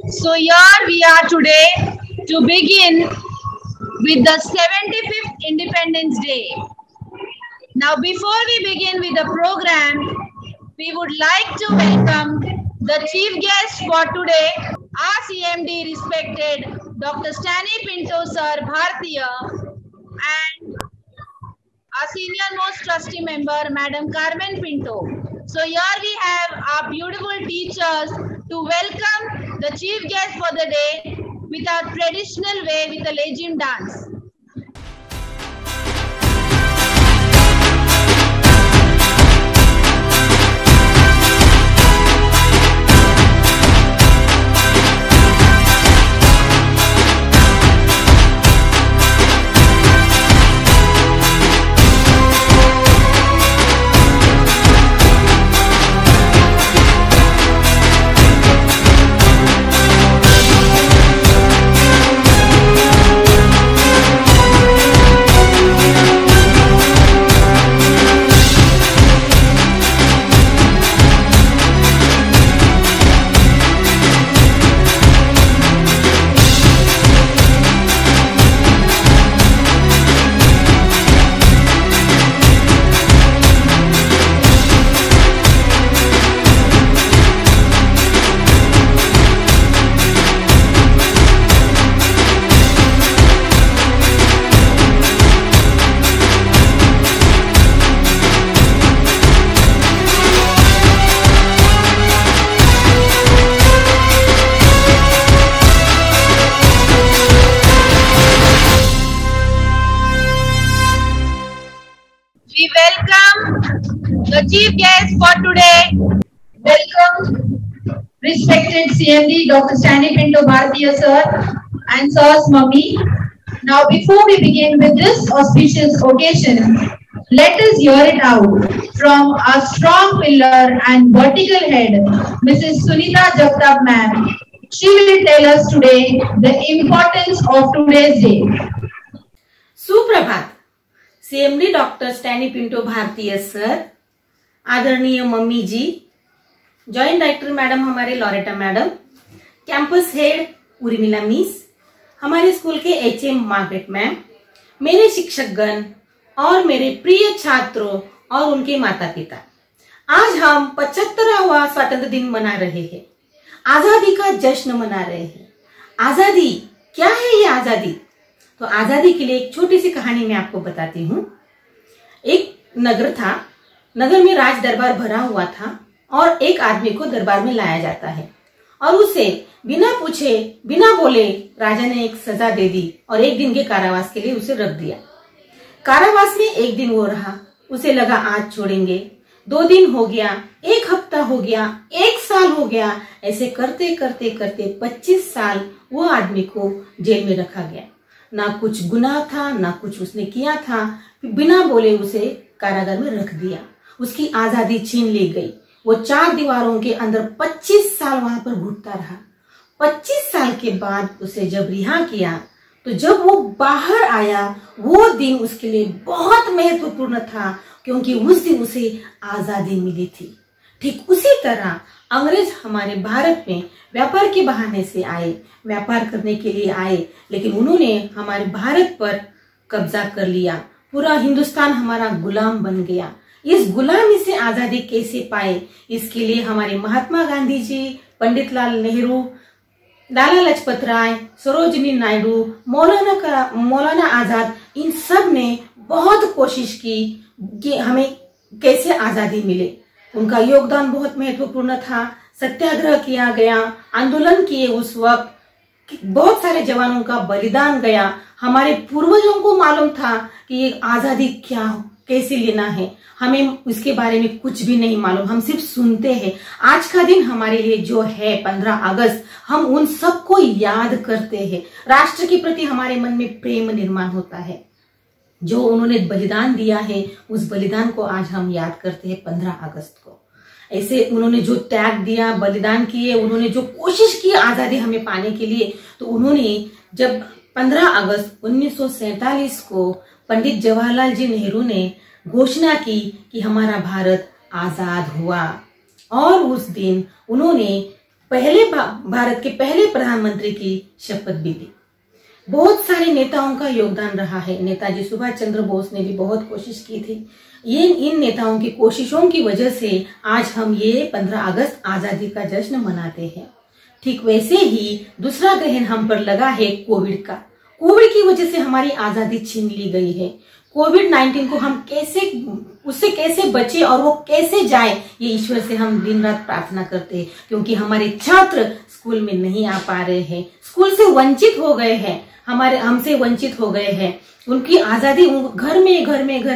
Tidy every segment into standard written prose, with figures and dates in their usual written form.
So here we are today to begin with the 75th Independence Day. Now before we begin with the program, we would like to welcome the chief guest for today, our CMD respected Dr. Stanley Pinto Sir Bhartiya and our senior most trustee member Madam Carmen Pinto. So here we have our beautiful teachers to welcome the chief guest for the day with our traditional way with a legend dance. We welcome the chief guest for today. Welcome respected CMD Dr. Stanley Pinto Bhartiya sir and sir's mummy. Now before we begin with this auspicious occasion, let us hear it out from our strong pillar and vertical head, Mrs. Sunita Jagtap ma'am. She will tell us today the importance of today's day. सुप्रभात। CMD doctor Stany Pinto भारतीय sir, आदरणीय mummy ji, joint director madam हमारे Loretta madam, campus head Urmila miss, हमारे school के HM Margaret ma'am, मेरे शिक्षकगण और मेरे प्रिय छात्रों और उनके माता पिता, आज हम 75वां स्वतंत्रता दिन मना रहे हैं। आजादी का जश्न मना रहे हैं। आजादी क्या है? ये आजादी तो आजादी के लिए एक छोटी सी कहानी मैं आपको बताती हूँ। एक नगर था, नगर में राज दरबार भरा हुआ था और एक आदमी को दरबार में लाया जाता है और उसे बिना पूछे बिना बोले राजा ने एक सजा दे दी और एक दिन के कारावास के लिए उसे रख दिया। कारावास में एक दिन वो रहा, उसे लगा आज छोड़ेंगे। 2 दिन हो गया, 1 हफ्ता हो गया, 1 साल हो गया, ऐसे करते करते करते 25 साल वो आदमी को जेल में रखा गया। ना कुछ गुनाह था, ना कुछ उसने किया था, बिना बोले उसे कारागार में रख दिया। उसकी आजादी छीन ली गई। वो 4 दीवारों के अंदर 25 साल वहां पर घुटता रहा। 25 साल के बाद उसे जब रिहा किया तो जब वो बाहर आया, वो दिन उसके लिए बहुत महत्वपूर्ण था क्योंकि उस दिन उसे आजादी मिली थी। ठीक उसी तरह अंग्रेज हमारे भारत में व्यापार के बहाने से आए, व्यापार करने के लिए आए, लेकिन उन्होंने हमारे भारत पर कब्जा कर लिया। पूरा हिंदुस्तान हमारा गुलाम बन गया। इस गुलामी से आजादी कैसे पाए, इसके लिए हमारे महात्मा गांधी जी, पंडित लाल नेहरू, लाला लाजपत राय, सरोजिनी नायडू, मौलाना आजाद, इन सब ने बहुत कोशिश की कि हमें कैसे आजादी मिले। उनका योगदान बहुत महत्वपूर्ण था। सत्याग्रह किया गया, आंदोलन किए, उस वक्त बहुत सारे जवानों का बलिदान गया। हमारे पूर्वजों को मालूम था कि ये आजादी क्या, कैसे लेना है। हमें इसके बारे में कुछ भी नहीं मालूम, हम सिर्फ सुनते हैं। आज का दिन हमारे लिए जो है 15 अगस्त, हम उन सबको याद करते हैं। राष्ट्र के प्रति हमारे मन में प्रेम निर्माण होता है। जो उन्होंने बलिदान दिया है, उस बलिदान को आज हम याद करते हैं 15 अगस्त को। ऐसे उन्होंने जो त्याग दिया, बलिदान किए, उन्होंने जो कोशिश की आजादी हमें पाने के लिए, तो उन्होंने जब 15 अगस्त 1947 को पंडित जवाहरलाल जी नेहरू ने घोषणा की कि हमारा भारत आजाद हुआ और उस दिन उन्होंने भारत के पहले प्रधानमंत्री की शपथ भी ली। बहुत सारे नेताओं का योगदान रहा है। नेताजी सुभाष चंद्र बोस ने भी बहुत कोशिश की थी। इन नेताओं की कोशिशों की वजह से आज हम ये 15 अगस्त आजादी का जश्न मनाते हैं। ठीक वैसे ही दूसरा ग्रहण हम पर लगा है कोविड का। कोविड की वजह से हमारी आजादी छीन ली गई है। कोविड-19 को हम उससे कैसे बचे और वो कैसे जाए, ये ईश्वर से हम दिन रात प्रार्थना करते हैं, क्योंकि हमारे छात्र स्कूल में नहीं आ पा रहे हैं, स्कूल से वंचित हो गए हैं, हमसे वंचित हो गए हैं। उनकी आजादी घर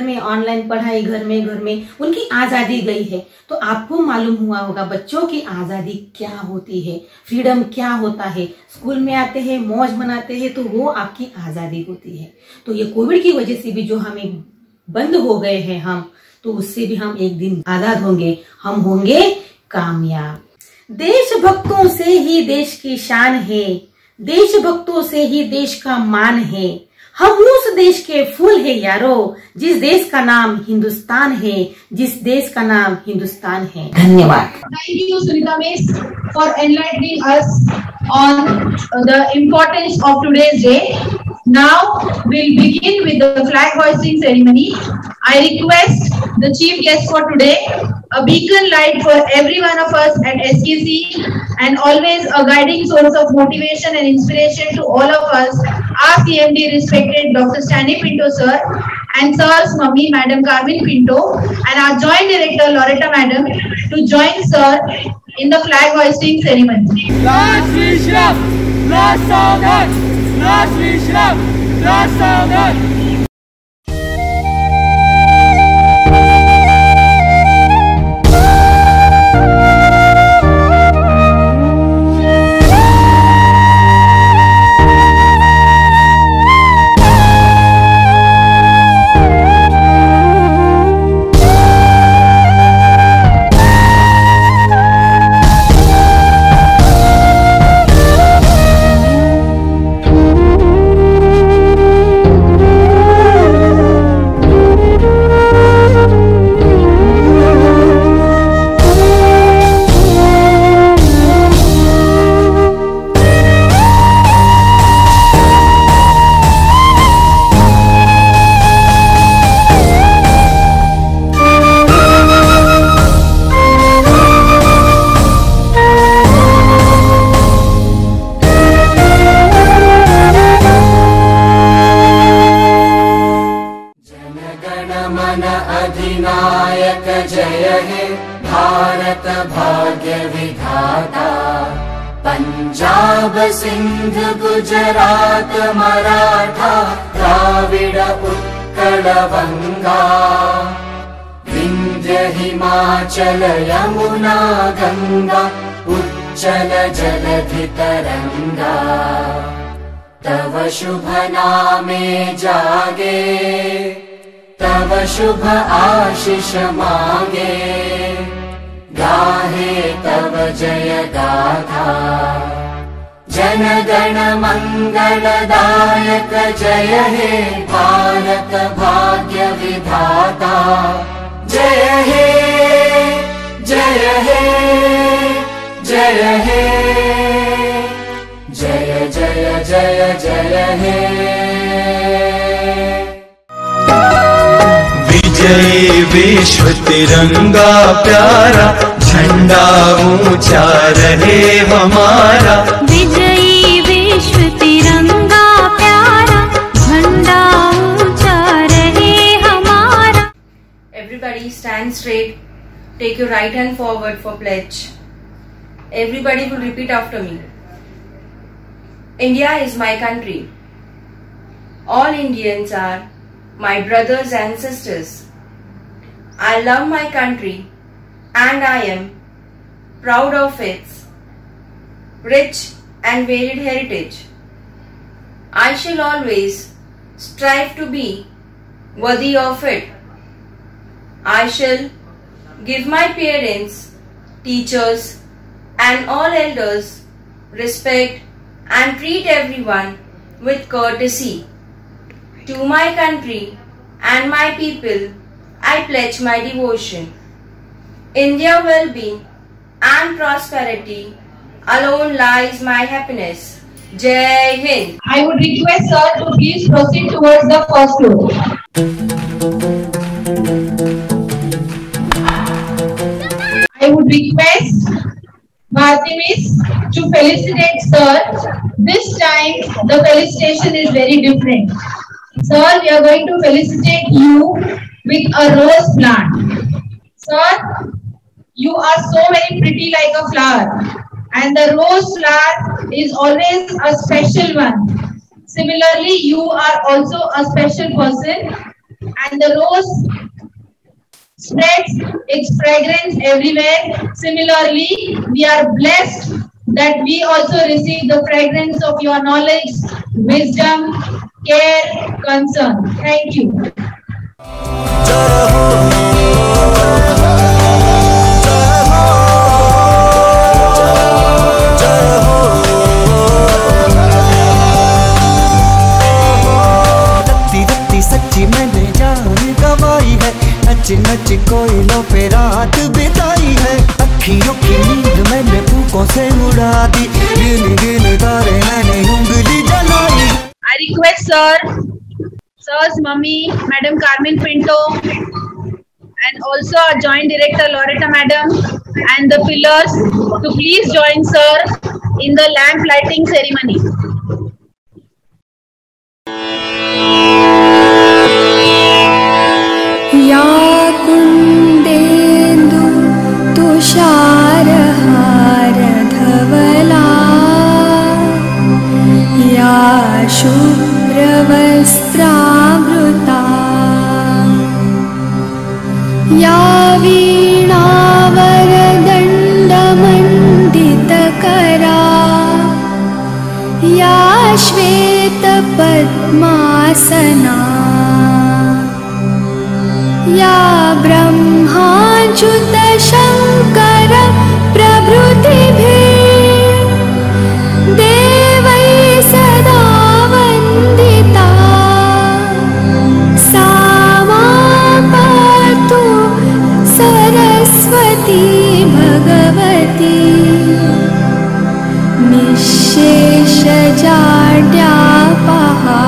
में ऑनलाइन पढ़ाई घर में उनकी आजादी गई है। तो आपको मालूम हुआ होगा बच्चों की आजादी क्या होती है, फ्रीडम क्या होता है। स्कूल में आते हैं, मौज मनाते हैं, तो वो आपकी आजादी होती है। तो ये कोविड की वजह से भी जो हमें बंद हो गए हैं हम, तो उससे भी हम एक दिन आजाद होंगे, हम होंगे कामयाब। देशभक्तों से ही देश की शान है, देशभक्तों से ही देश का मान है। हम उस देश के फूल है यारो, जिस देश का नाम हिंदुस्तान है, जिस देश का नाम हिंदुस्तान है। धन्यवाद। Thank you, Sunita Miss, for enlightening us on the importance of today's day. Now we'll begin with the flag hoisting ceremony. I request the chief guest for today, a beacon light for every one of us at SKC, and always a guiding source of motivation and inspiration to all of us, our CMD respected Dr. Stanley Pinto sir, and sir's mummy Madam Carmen Pinto, and our joint director Loretta Madam, to join sir in the flag hoisting ceremony. Last Vishram, last Sagat, last Vishram, last Sagat. अधिनायक जय हे भारत भाग्य विधाता, पंजाब सिंध गुजरात मराठा द्राविड उत्कल बंगा, विंध्य हिमाचल यमुना गंगा उच्चल जलधि तरंगा, तव शुभ नामे जागे, तव शुभ आशीष मांगे, गाहे तव जय गाथा, जन गण मंगलदायक जय हे भारत भाग्य विधाता, जय हे जय हे जय हे जय जय जय जय हे। विजय विश्व तिरंगा प्यारा, झंडा ऊंचा रहे हमारा। विजयी विश्व तिरंगा प्यारा, झंडा ऊंचा रहे हमारा। Everybody stand straight. Take your right hand forward for pledge. Everybody will repeat after me. India is my country. All Indians are my brothers and sisters. I love my country and I am proud of its rich and varied heritage. I shall always strive to be worthy of it. I shall give my parents, teachers and all elders respect and treat everyone with courtesy. To my country and my people, I pledge my devotion. India well-being and prosperity alone lies my happiness. Jai Hind. I would request sir to please proceed towards the first floor. I would request Bharti Miss to felicitate sir. This time the felicitation is very different. Sir, we are going to felicitate you with a rose plant. Sir, you are so very pretty like a flower, and the rose flower is always a special one. Similarly, you are also a special person, and the rose spreads its fragrance everywhere. Similarly, we are blessed that we also receive the fragrance of your knowledge, wisdom, care, concern. Thank you. सच्ची मैंने जान गवाई है, नच नच कोयलों पे रात बिताई है, अखियों की नींद मैंने फूकों से उड़ा दी, गिन गिन तारे मैंने उंगली जलाई. I request sir's mummy, Madam Carmen Pinto, and also our Joint Director Loretta Madam, and the pillars to please join sir in the lamp lighting ceremony. या कुन्देन्दु तुषारहारधवला या शुभ्रवस्त्रावृता या वीणावरदण्डमण्डितकरा या श्वेतपद्मासना या ब्रह्माच्युत शङ्कर प्रभृतिभिः देवैः सदा वन्दिता सा मां पातु सरस्वती भगवती निःशेषजाड्यापहा.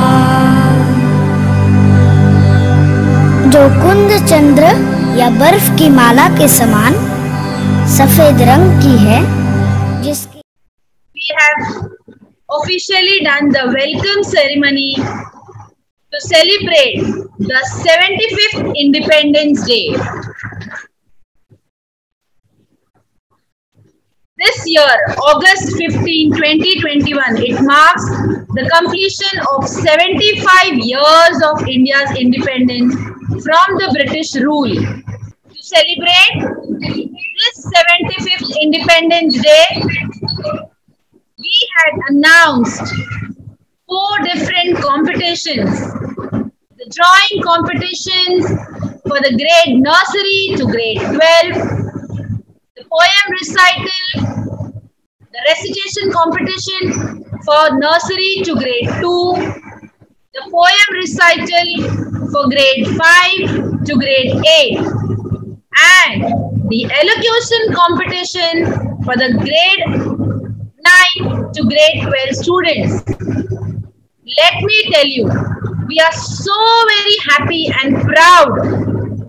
जो कुंद चंद्र या बर्फ की माला के समान सफेद रंग की है, जिसकी We have officially done the welcome ceremony to celebrate the 75th Independence Day. This year, August 15, 2021, it marks the completion of 75 years of India's independence from the British rule. To celebrate this 75th Independence Day, we had announced 4 different competitions. The drawing competitions for the grade nursery to grade 12, the poem recital, the recitation competition for nursery to grade 2, the poem recital for grade 5 to grade 8, and the elocution competition for the grade 9 to grade 12 students. Let me tell you, we are so very happy and proud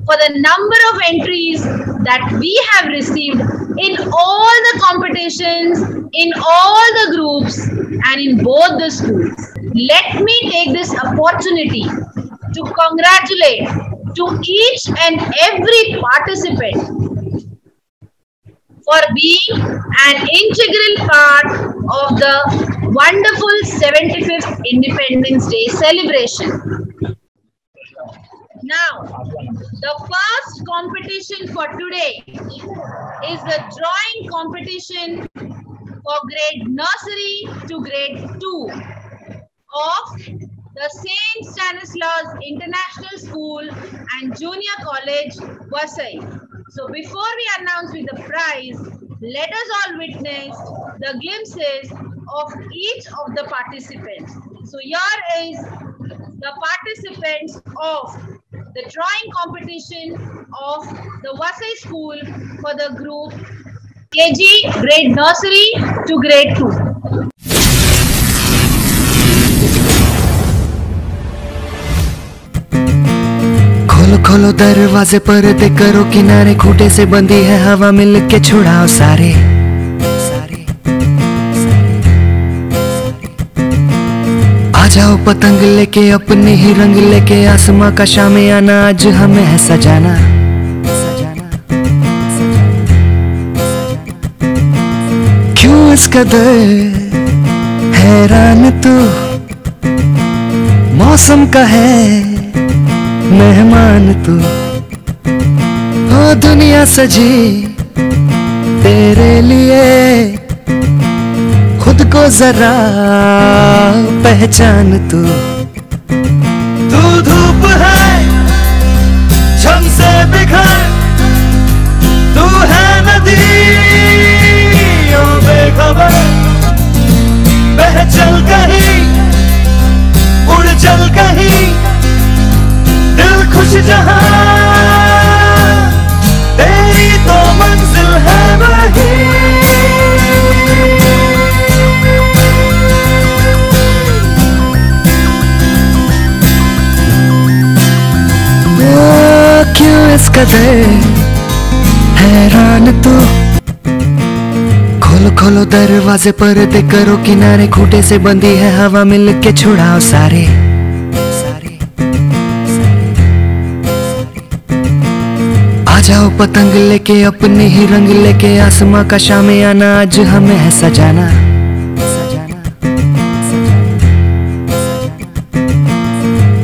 for the number of entries that we have received in all the competitions, in all the groups, and in both the schools. Let me take this opportunity to congratulate to each and every participant for being an integral part of the wonderful 75th Independence Day celebration. Now, the first competition for today is the drawing competition for grade nursery to grade 2 of the St. Stanislaus International School and Junior College, Vasai. So before we announce with the prize, let us all witness the glimpses of each of the participants. So here is the participants of the drawing competition of the Vasai School for the group KG, grade nursery to grade 2. खोलो खोलो दरवाजे पर्दे करो किनारे, खूंटे से बंधी है हवा मिल के छुड़ाओ सारे। आ जाओ पतंग लेके अपने ही रंग लेके, आसमां का शामे आना आज हमें है सजाना। क्यों इस कदर हैरान तू, मौसम का है मेहमान तू। ओ दुनिया सजी तेरे लिए, खुद को जरा पहचान तू। तू धूप है झम से बिखर, तू है नदी ओ बेखबर। बह चल कहीं उड़ चल कहीं, दिल खुश जहां तेरी तो मंजिल है वही। क्यों इस कदर हैरान तू, खोलो खोलो दरवाजे पर्दे करो किनारे, खूंटे से बंधी है हवा मिल के छुड़ाओ सारे। आ जाओ पतंग लेके अपने ही रंग लेके, आसमां का शामे आना आज हमें है सजाना।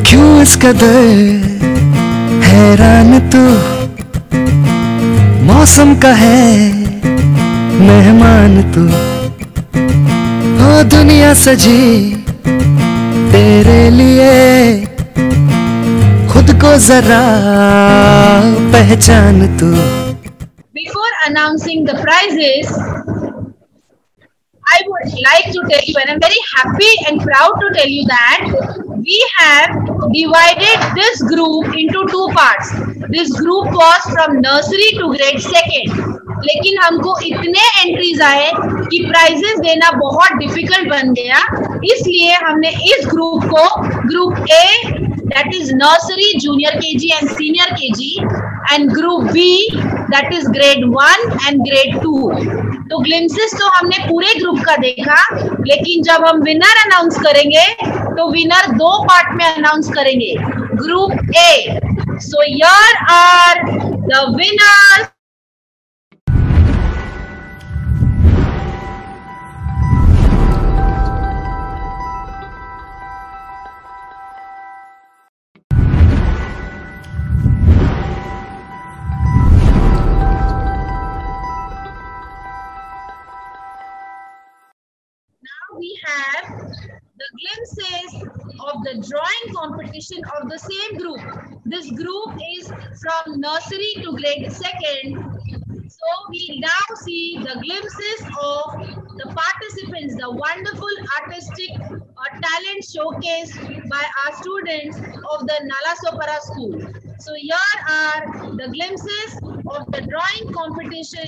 क्यों इस कदर हैरान तू, मौसम का है मेहमान तू। ओ दुनिया सजी तेरे लिए, खुद को जरा पहचान तू। Before announcing the prizes, I would like to tell you, and I'm very happy and proud to tell you that we have divided this group into 2 parts. This group was from nursery to grade 2nd. लेकिन हमको इतने entries आए कि prices देना बहुत difficult बन गया, इसलिए हमने इस ग्रुप को group A that is nursery, junior KG and senior KG, and group B that is grade 1 and grade 2. तो ग्लिम्सेस तो हमने पूरे ग्रुप का देखा, लेकिन जब हम विनर अनाउंस करेंगे तो विनर 2 पार्ट में अनाउंस करेंगे। Group A, so here are the winners. We have the glimpses of the drawing competition of the same group. This group is from nursery to grade 2nd. So we now see the glimpses of the participants, the wonderful artistic talent showcased by our students of the Nalasopara school. So here are the glimpses of the drawing competition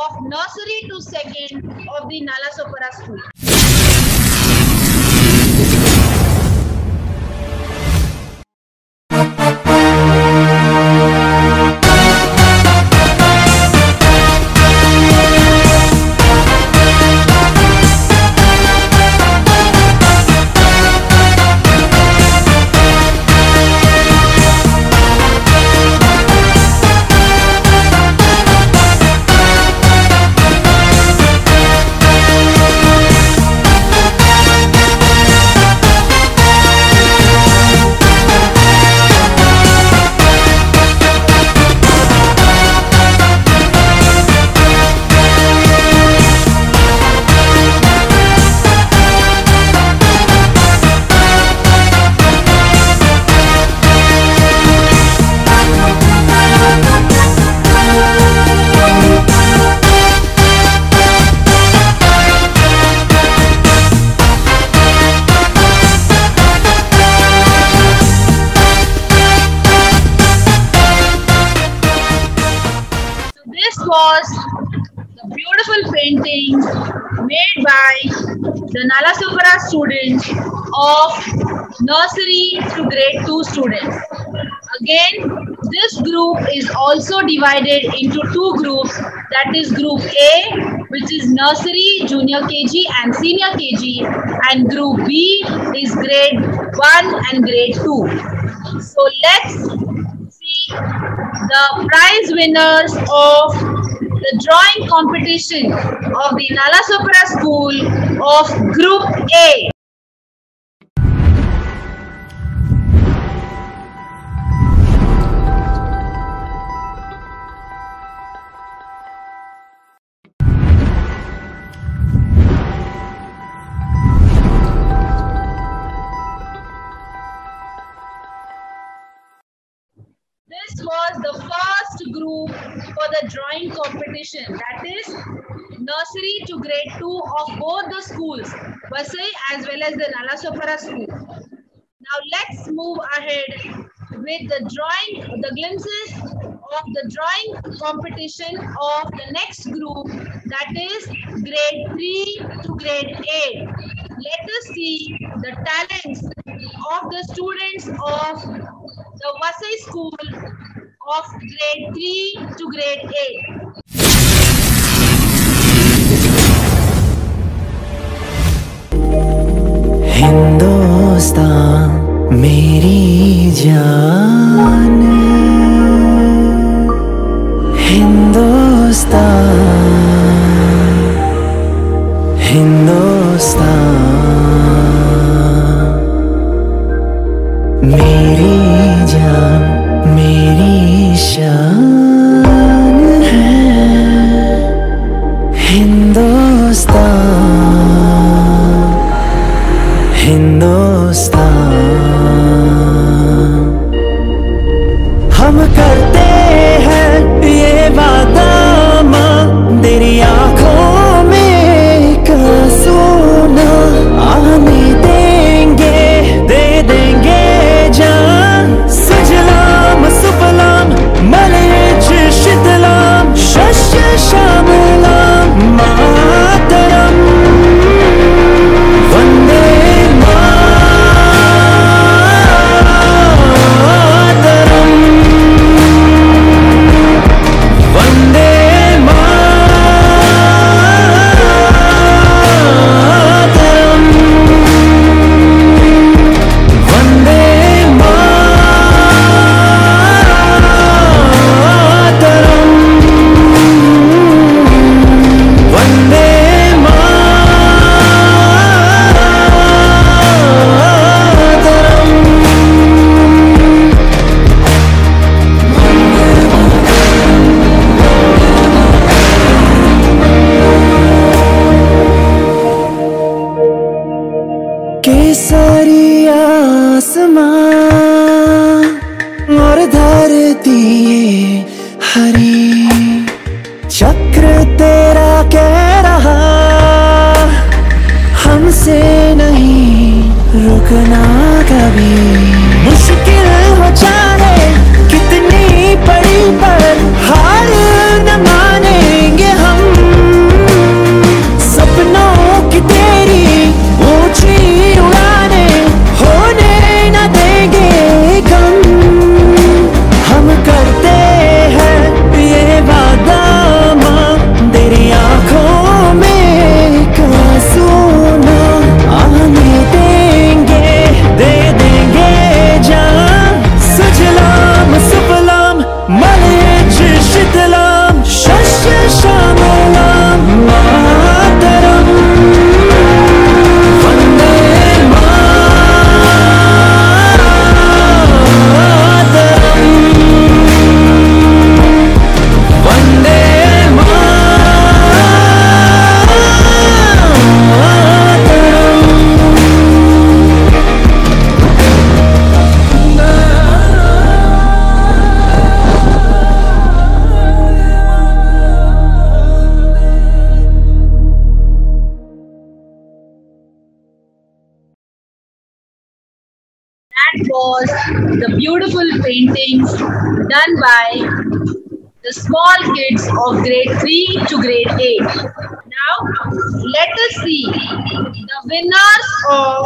of nursery to 2nd of the Nalasopara school. beautiful paintings made by the Nalasopara students of nursery to grade 2 students. Again, this group is also divided into two groups, that is group A, which is nursery, junior KG and senior KG, and group B is grade 1 and grade 2. So let's see the prize winners of the drawing competition of the Nalasopara School of group A. This was the first group for the drawing competition, that is nursery to grade 2 of both the schools, Vasai as well as the Nalasopara school. Now let's move ahead with the drawing, the glimpses of the drawing competition of the next group, that is grade 3 to grade 8. Let us see the talents of the students of the Vasai school of grade 3 to grade 8. Hindustan मेरी जान, हिंदुस्तान हिंदुस्तान मेरी जान मेरी शान है, हिंदुस्तान हिंदुस्तान। हम करते हैं ये वादा माँ, तेरी आँखों में का सोना आने देंगे, दे देंगे जान। सुजलाम सुफलाम मलयज शीतलाम शस्य श्यामलाम मातरम वंदे केसरी आसमां और धरती ये हरी, चक्र तेरा कह रहा हमसे नहीं रुकना कभी। मुश्किल हो जाए कितनी बड़ी पर हार न मानेंगे हम, सपनों की तेरी ऊंची उड़ाने होने न देंगे कम। हम करते हैं ये वादा माँ, तेरी आँखों में का सोना आने देंगे, दे देंगे जान। सुजलाम सुफलाम मलयज शीतलाम शस्य श्यामलाम मातरम वंदे That was the beautiful paintings done by the small kids of grade 3 to grade 8. Now, let us see the winners of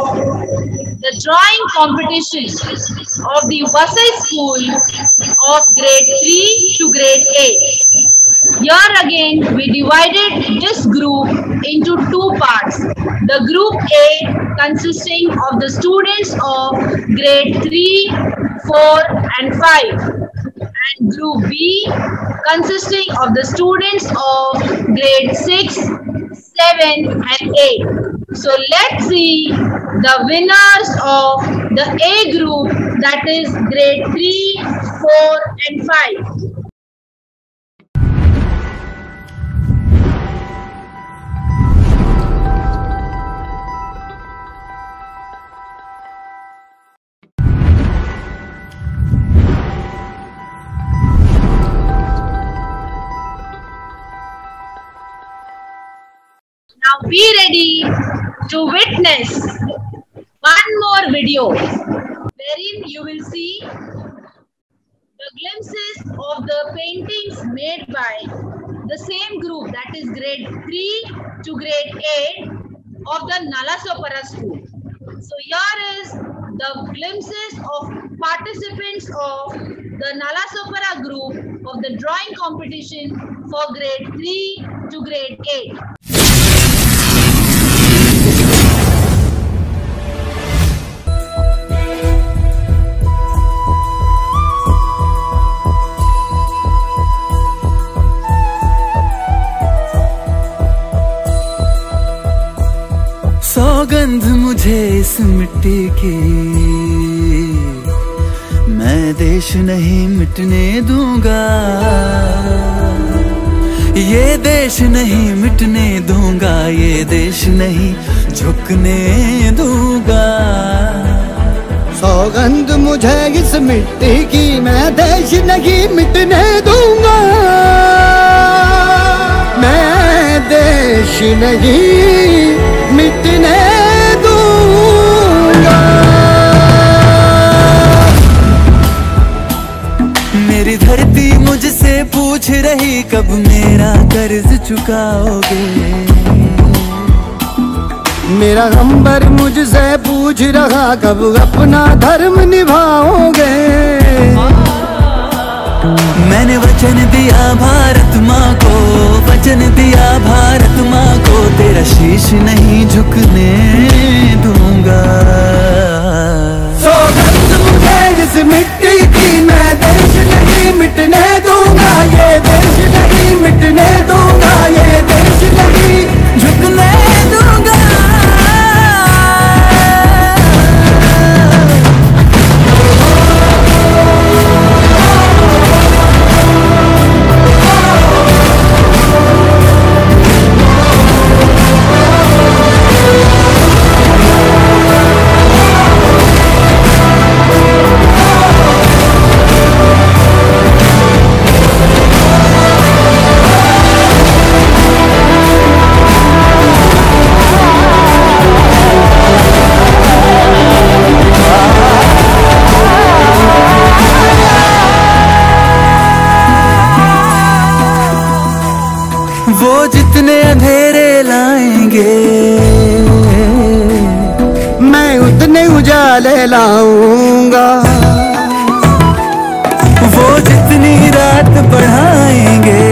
the drawing competition of the Vasai School of grade 3 to grade 8. Here again, we divided this group into two parts. The group A consisting of the students of grade 3, 4 and 5. And group B consisting of the students of grade 6, 7 and 8. So let's see the winners of the A group, that is grade 3, 4 and 5. Now be ready to witness one more video wherein you will see the glimpses of the paintings made by the same group, that is grade 3 to grade 8 of the Nalasopara school. So here is the glimpses of participants of the Nalasopara group of the drawing competition for grade 3 to grade 8. सौगंध मुझे इस मिट्टी की, मैं देश नहीं मिटने दूंगा, ये देश नहीं मिटने दूंगा, ये देश नहीं झुकने दूंगा। सौगंध मुझे इस मिट्टी की, मैं देश नहीं मिटने दूंगा, मैं देश नहीं मिटने दूंगा। मेरी धरती मुझसे पूछ रही कब मेरा कर्ज चुकाओगे, मेरा अंबर मुझसे पूछ रहा कब अपना धर्म निभाओगे। मैंने वचन दिया भारत माँ को, वचन दिया भारत माँ को, तेरा शीश नहीं झुकने दूंगा। सौगंध मुझे इस मिट्टी की, मैं देश नहीं मिटने दूंगा, ये देश नहीं मिटने दूंगा, ये देश नहीं झुकने दूंगा। वो जितने अंधेरे लाएंगे, मैं उतने उजाले लाऊंगा। वो जितनी रात बढ़ाएंगे,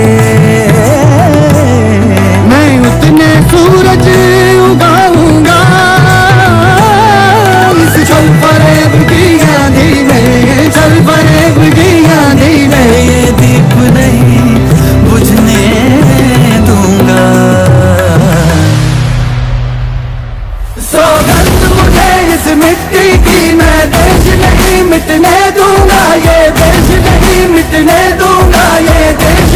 मैं उतने सूरज उगाऊंगा। इस चल फरेब की आंधी में, चल फरेब की आंधी में, ये दीप नहीं बुझने दूंगा। सौगंध मुझे इस मिट्टी की, मैं देश नहीं मिटने दूंगा, ये देश नहीं मिटने दूंगा, ये देश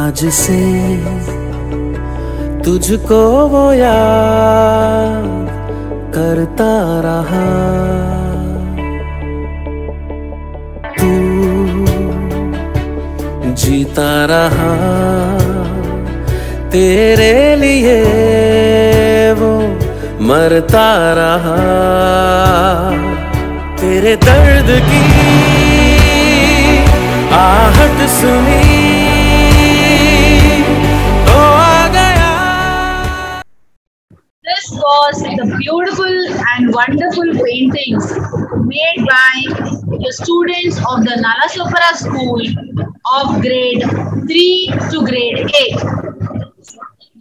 आज से तुझको वो याद करता रहा, तू जीता रहा, तेरे लिए वो मरता रहा। तेरे दर्द की आहट सुनी तो आ गया। This was the beautiful and wonderful paintings made by the students of the Nalasopara School of grade 3 to grade 8.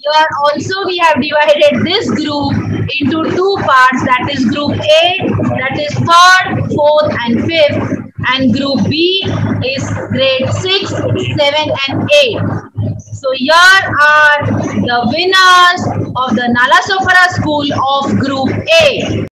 Here also we have divided this group into two parts, that is group A, that is 3rd, 4th and 5th, and group B is grade 6, 7 and 8. So here are the winners of the Nalasopara School of group A.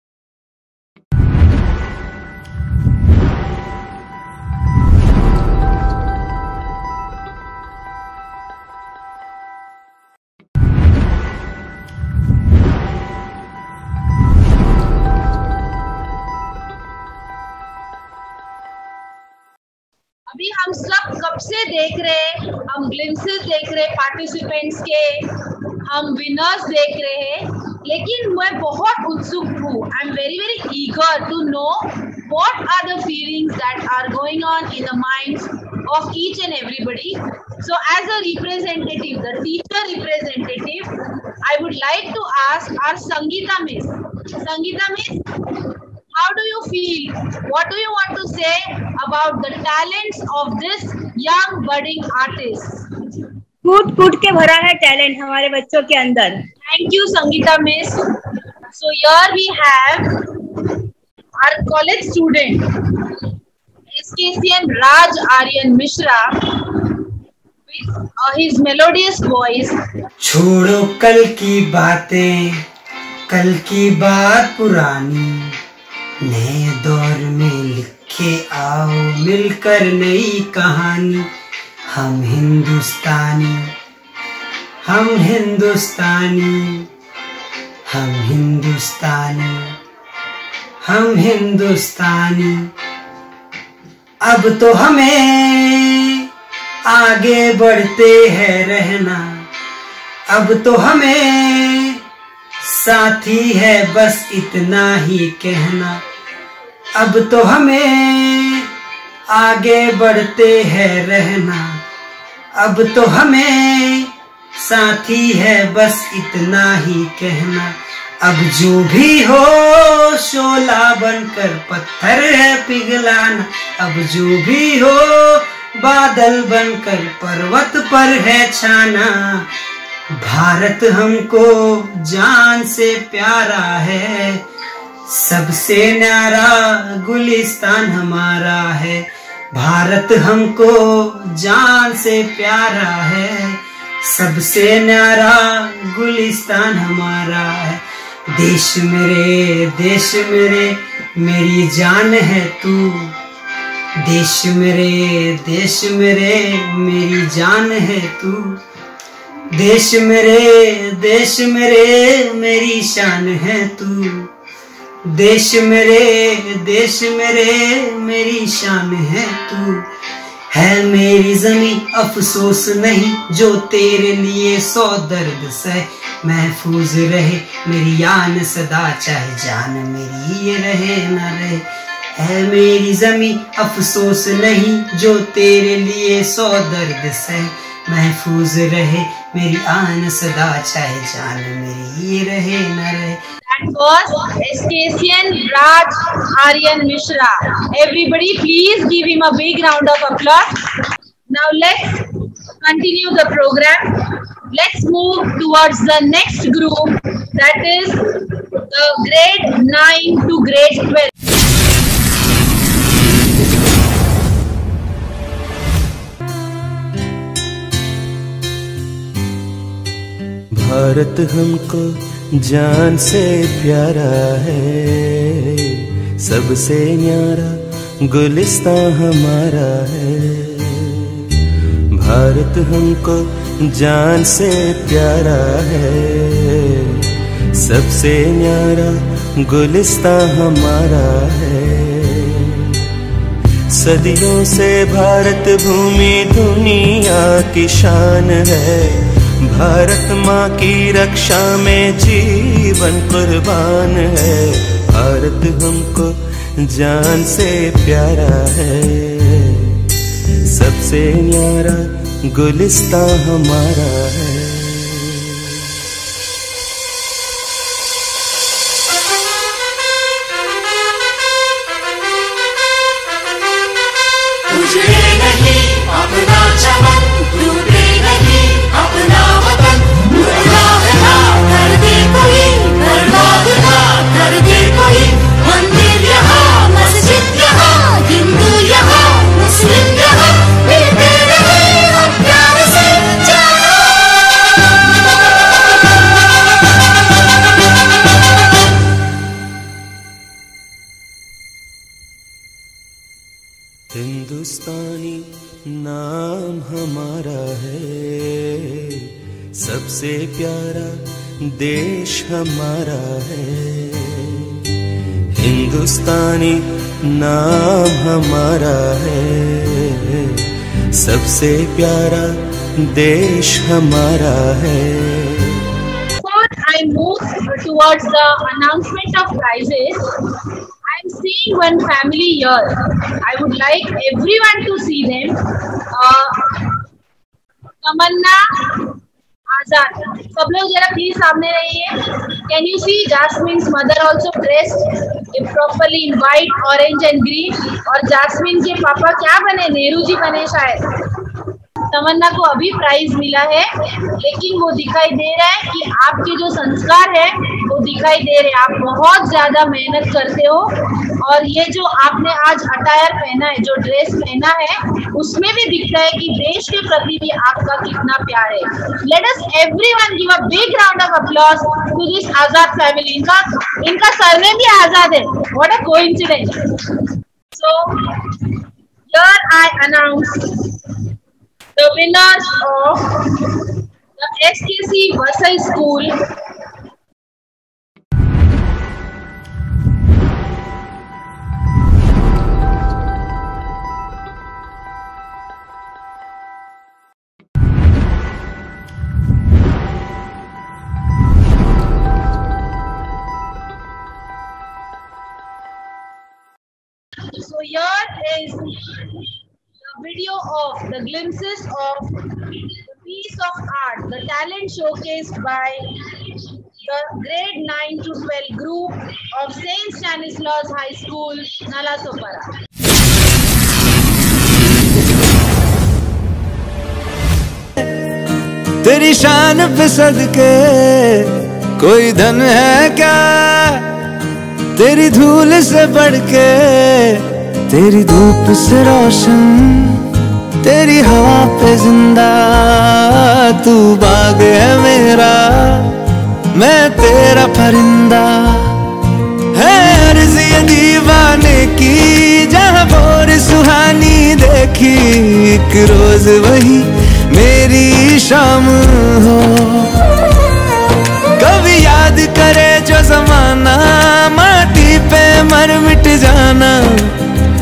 अभी हम सब कब से देख रहे, हम glimpses देख रहे पार्टिसिपेंट्स के, हम विनर्स देख रहे हैं, लेकिन मैं बहुत उत्सुक हूँ। I am very very eager to know what are the feelings that are going on in the minds of each and everybody. So as a representative, the teacher representative, I would like to ask our Sangeeta Miss. Sangeeta Miss, how do you feel? What do you want to say about the talents of this young budding artist? कूट कूट के भरा है talent हमारे बच्चों के अंदर। Thank you, Sangeeta Miss. So here we have our college student, SKCN Raj Aryan Mishra, with his melodious voice. छोड़ो कल की बातें, कल की बात पुरानी, नए दौर में लिखे आओ मिलकर नई कहानी। हम हिंदुस्तानी, हम हिंदुस्तानी, हम हिंदुस्तानी, हम हिंदुस्तानी। अब तो हमें आगे बढ़ते हैं रहना, अब तो हमें साथी है बस इतना ही कहना। अब तो हमें आगे बढ़ते हैं रहना, अब तो हमें साथी है बस इतना ही कहना। अब जो भी हो शोला बनकर पत्थर है पिघलाना, अब जो भी हो बादल बनकर पर्वत पर है छाना। भारत हमको जान से प्यारा है, सबसे न्यारा गुलिस्तान हमारा है। भारत हमको जान से प्यारा है, सबसे न्यारा गुलिस्तान हमारा है। देश मेरे मेरी जान है तू, देश मेरे मेरी जान है तू। देश मेरे मेरी शान है तू, देश मेरे मेरी शान है तू। है मेरी जमी अफसोस नहीं जो तेरे लिए 100 दर्द सहे। महफूज रहे मेरी आन सदा चाहे जान मेरी ये रहे न रहे। है मेरी जमी अफसोस नहीं जो तेरे लिए 100 दर्द सहे। महफूज रहे मेरी आन सदा चाहे जान मेरी ये रहे न रहे। That was SKCN Raj Aryan Mishra. Everybody please give him a big round of applause. Now let's continue the program. Let's move towards the next group, that is the grade 9 to grade 12. Bharat हमको जान से प्यारा है, सबसे न्यारा गुलिस्तां हमारा है। भारत हमको जान से प्यारा है, सबसे न्यारा गुलिस्ता हमारा है। सदियों से भारत भूमि दुनिया की शान है, भारत माँ की रक्षा में जीवन कुर्बान है। भारत हमको जान से प्यारा है, सबसे न्यारा गुलिस्ता हमारा है। उजड़े नहीं अपना चमन, टूटे नहीं अपना वतन, बर्बाद ना कर दे कोई, बर्बाद ना कर दे कोई। मंदिर यहाँ, मस्जिद यहाँ, हिंदू यहाँ, मुस्लिम यहाँ, मिलते रहे हम प्यार से जाना। हिंदुस्तानी नाम हमारा है, सबसे प्यारा देश हमारा है। हिंदुस्तानी नाम हमारा है, सबसे प्यारा देश हमारा है। Before I move towards the announcement of prizes, I'm seeing one family here. I would like everyone to see them. Tamanna Azad. सब लोग जरा प्लीज सामने रहिए. Can you see Jasmine's mother also dressed properly in white, orange and green? और jasmine के पापा क्या बने? नेहरू जी बने शायद. तमन्ना को अभी प्राइज मिला है, लेकिन वो दिखाई दे रहा है कि आपके जो संस्कार है वो दिखाई दे रहे हैं. आप बहुत ज्यादा मेहनत करते हो और ये जो आपने आज अटायर पहना है, जो ड्रेस पहना है, उसमें भी दिखता है कि देश के प्रति भी आपका कितना प्यार है. Let us everyone give a big round of applause to this Azad family. इनका सरनेम भी आजाद है. What a coincidence. So here I announce the winners of the SKC Vasai School. So here is video of the glimpses of the piece of art, the talent showcased by the grade 9 to 12 group of Saint Stanislaus High School, Nalasopara. तेरी शान पे सदके कोई धन है क्या, तेरी धूल से बढ़ के, तेरी धूप से रोशन, तेरी हवा पे जिंदा. तू बाग है मेरा, मैं तेरा परिंदा. है अर्ज़ ये दीवाने की, जहाँ भोर सुहानी देखी, एक रोज वही मेरी शाम हो. कभी याद करे जो जमाना, माटी पे मर मिट जाना,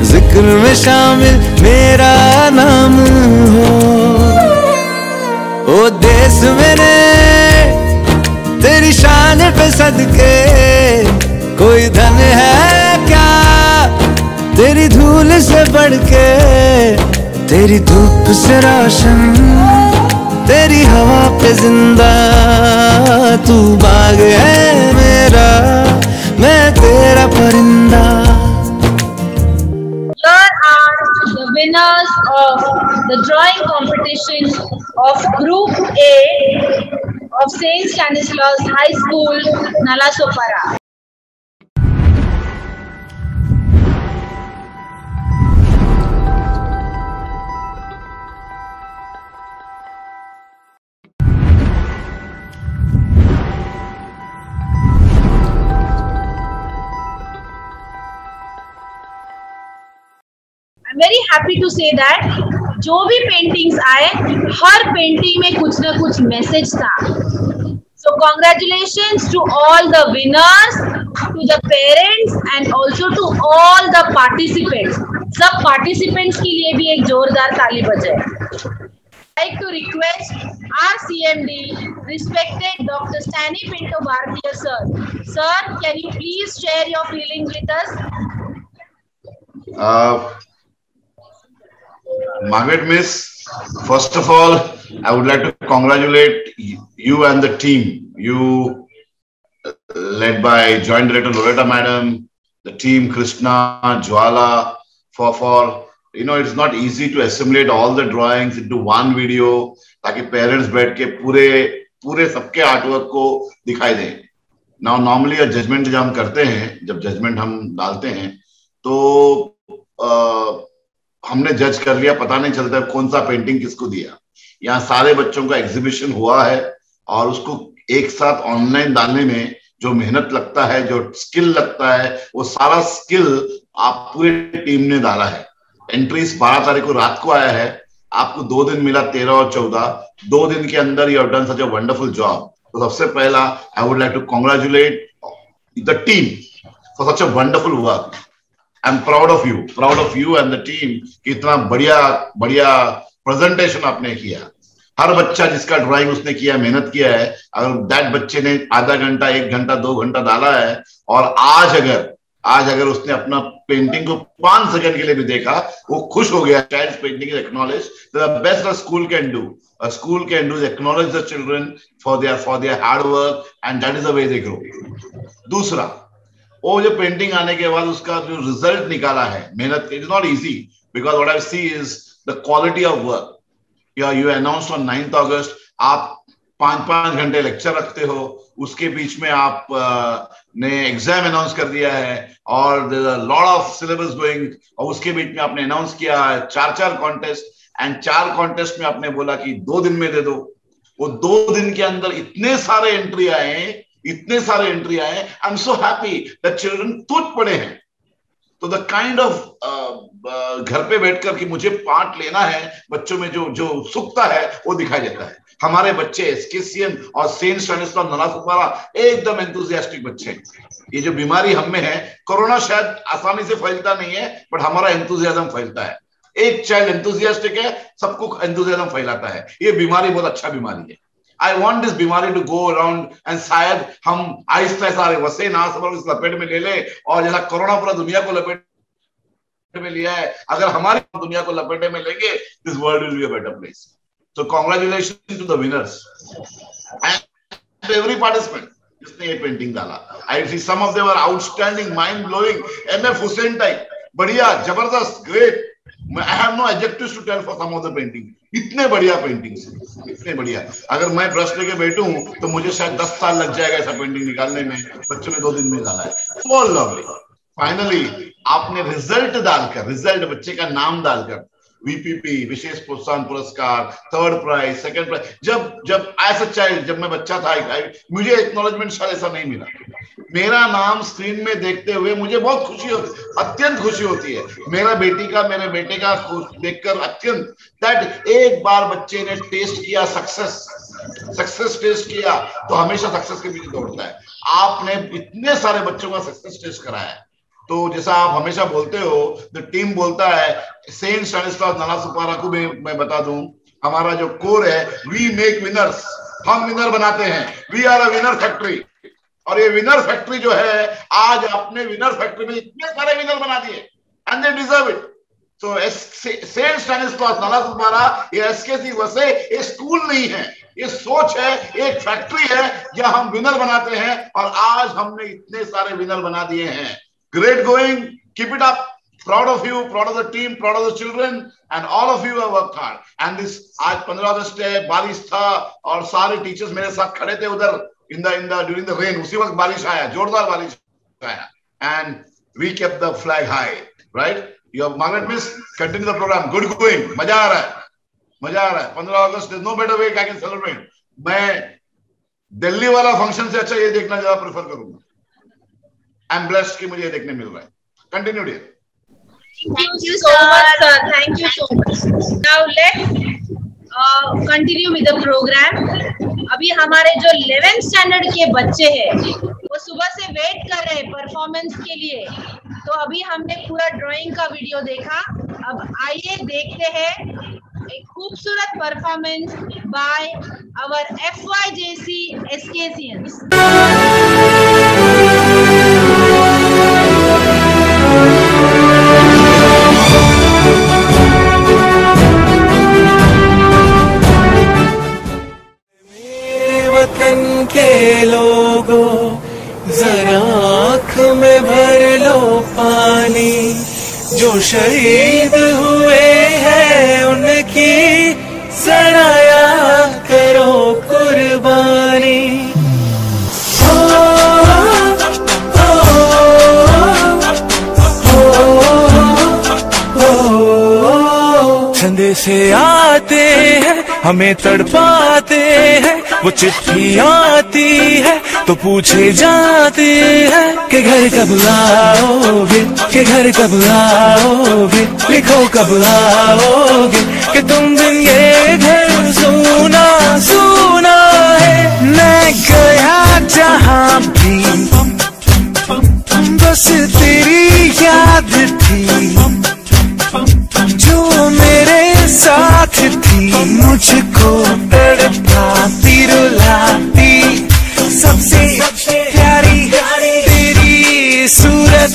जिक्र में शामिल मेरा नाम हो. ओ देश मेरे तेरी शान पे सदके कोई धन है क्या, तेरी धूल से बढ़ के, तेरी धूप से रोशन, तेरी हवा पे जिंदा. तू बाग है मेरा, मैं तेरा परिंदा. The winners of the drawing competition of Group A of Saint Stanislaus High School, Nalasopara. Very happy to say that जो भी पेंटिंग्स आए, हर पेंटिंग में कुछ ना कुछ मैसेज था. So congratulations to all the winners, to the parents and also to all the participants. सब participants के लिए भी एक जोरदार ताली बजाए. I'd like to request our CMD, respected Dr. Stanley Pinto Bhartiya sir. Sir, can you please share your feelings with us? Margaret Miss, first of all, I would like to congratulate you and the team. You, led by Joint Director Loretta Madam, the team Krishna, Jwala, for it's not easy to assimilate all the drawings into one video, ताकि parents बैठ के पूरे सबके artwork को दिखाई दें. Now normally a judgment जब हम करते हैं, जब judgment हम डालते हैं, तो हमने जज कर लिया, पता नहीं चलता कौन सा पेंटिंग किसको दिया. यहाँ सारे बच्चों का एग्जीबिशन हुआ है और उसको एक साथ ऑनलाइन डालने में जो मेहनत लगता है, जो स्किल लगता है, वो सारा स्किल आप पूरे टीम ने डाला है. एंट्रीज 12 तारीख को रात को आया है, आपको 2 दिन मिला, 13 और 14. 2 दिन के अंदर you have done such a wonderful job. तो सबसे पहला I would like to congratulate the team for such a wonderful work. I am proud of you and the team कि इतना बढ़िया प्रेजेंटेशन आपने किया. हर बच्चा जिसका ड्राइंग उसने किया, मेहनत किया है, अगर दैट बच्चे ने आधा घंटा, 1 घंटा, 2 घंटा डाला है और आज अगर उसने अपना पेंटिंग को 5 सेकंड के लिए भी देखा, वो खुश हो गया. Child's painting is acknowledge. The best a school can do. A school can do is acknowledge the children for their hard work, and that is the way they grow. दूसरा, वो जो पेंटिंग आने के बाद उसका जो रिजल्ट निकाला है, मेहनत, it is not easy because what I see is the quality of work. You announced on 9th August, आप 5 घंटे लेक्चर रखते हो, उसके बीच में आप ने एग्जाम अनाउंस कर दिया है और लॉट ऑफ सिलेबस गोइंग, और उसके बीच में आपने अनाउंस किया 4 कॉन्टेस्ट, एंड 4 कॉन्टेस्ट में आपने बोला कि 2 दिन में दे दो. वो 2 दिन के अंदर इतने सारे एंट्री आए. I am so happy that children टूट पड़े हैं. तो द काइंड ऑफ घर पे बैठकर कि मुझे पार्ट लेना है, बच्चों में जो सुखता है वो दिखाई देता है. हमारे बच्चे एसकेसीएन और सेंट स्टैनिस्लास नलासोपारा एकदम एंथुसियास्टिक बच्चे हैं. ये जो बीमारी हम में है, कोरोना शायद आसानी से फैलता नहीं है, बट हमारा एंथुसियाज्म फैलता है. एक चाइल्ड एंथुसियास्टिक है, सबको एंथुसियाज्म फैलाता है. ये बीमारी बहुत अच्छा बीमारी है. I want this बीमारी to go around, and शायद हम आहिस्ता सारे वसे ना सब इस लपेट में ले ले, और जैसा कोरोना पूरा दुनिया को लपेट में लिया है, अगर हमारी दुनिया को लपेटे में लेंगे, this world will be a better place. So congratulations to the winners and every participant जिसने ये पेंटिंग डाला. I see some of them are outstanding, mind blowing, MF Hussain type, बढ़िया, जबरदस्त, great. I have no adjectives to tell for some of the painting. इतने बढ़िया paintings, इतने बढ़िया. अगर मैं ब्रश लेके बैठूं तो मुझे शायद 10 साल लग जाएगा ऐसा पेंटिंग निकालने में. बच्चों ने 2 दिन में डाला है. So lovely. फाइनली आपने रिजल्ट डालकर, रिजल्ट बच्चे का नाम डालकर, VPP विशेष प्रोत्साहन पुरस्कार, 3rd प्राइज, 2nd प्राइज, जब एज अ चाइल्ड, जब मैं बच्चा था, मुझे एक्नॉलेजमेंट शायद ऐसा नहीं मिला. मेरा नाम स्क्रीन में देखते हुए मुझे बहुत खुशी होती, अत्यंत खुशी होती है. मेरे बेटे का देखकर अत्यंत, दैट एक बार बच्चे ने टेस्ट किया सक्सेस टेस्ट किया, तो हमेशा सक्सेस के पीछे दौड़ता है. आपने इतने सारे बच्चों का सक्सेस टेस्ट कराया है. तो जैसा आप हमेशा बोलते हो, द टीम बोलता है, सेंट स्टैनिस्लास नलासोपारा को भी मैं बता दूं, हमारा जो कोर है, वी मेक विनर्स, हम विनर बनाते हैं. We are a winner factory. और ये विनर फैक्ट्री जो है, आज आपने विनर फैक्ट्री में इतने सारे विनर बना दिए, एंड दे डिजर्व इट. तो सेंट स्टैनिस्लास नलासोपारा, ये एसकेसी वसे, ये स्कूल नहीं है, ये सोच है, एक फैक्ट्री है जहां हम विनर बनाते हैं, और आज हमने इतने सारे विनर बना दिए हैं. Great going, keep it up. Proud of you, proud of the team, proud of the children, and all of you have worked hard. And this, आज 15 अगस्त है, बारिश था और सारे टीचर्स मेरे साथ खड़े थे उधर during the rain. उसी वक्त बारिश आया, जोरदार बारिश आया, and we kept the flag high, right? Your Margaret Miss, continue the program. Good going, मजा आ रहा है. 15 अगस्त, there's no better way I can celebrate. मैं दिल्ली वाला फंक्शन से अच्छा ये देखना ज्यादा प्रेफर करूंगा. I'm blessed कि मुझे देखने मिल रहा है. Continue dear. Thank you so much, sir. Thank you so much. Now let's continue with the program. अभी हमारे जो 11th स्टैंडर्ड के बच्चे हैं वो सुबह से वेट कर रहे हैं परफॉर्मेंस के लिए। तो अभी हमने पूरा ड्राइंग का वीडियो देखा। अब आइए देखते हैं एक खूबसूरत performance by our FYJC SKCians। वतन के लोगों जरा आँख में भर लो पानी, जो शहीद हुए हैं उनकी सराया करो कुर्बानी। छंदे से आते हैं हमें तड़पाते हैं, वो चिट्ठी आती है तो पूछे जाते हैं कि घर कब आओगे, कि घर कब आओगे, लिखो कब आओगे, कि तुम दिन ये घर सुना सुना है। मैं गया जहाँ भी बस तेरी याद थी, जो मेरे साथ थी मुझको तड़पाती रुलाती, सबसे प्यारी तेरी सूरत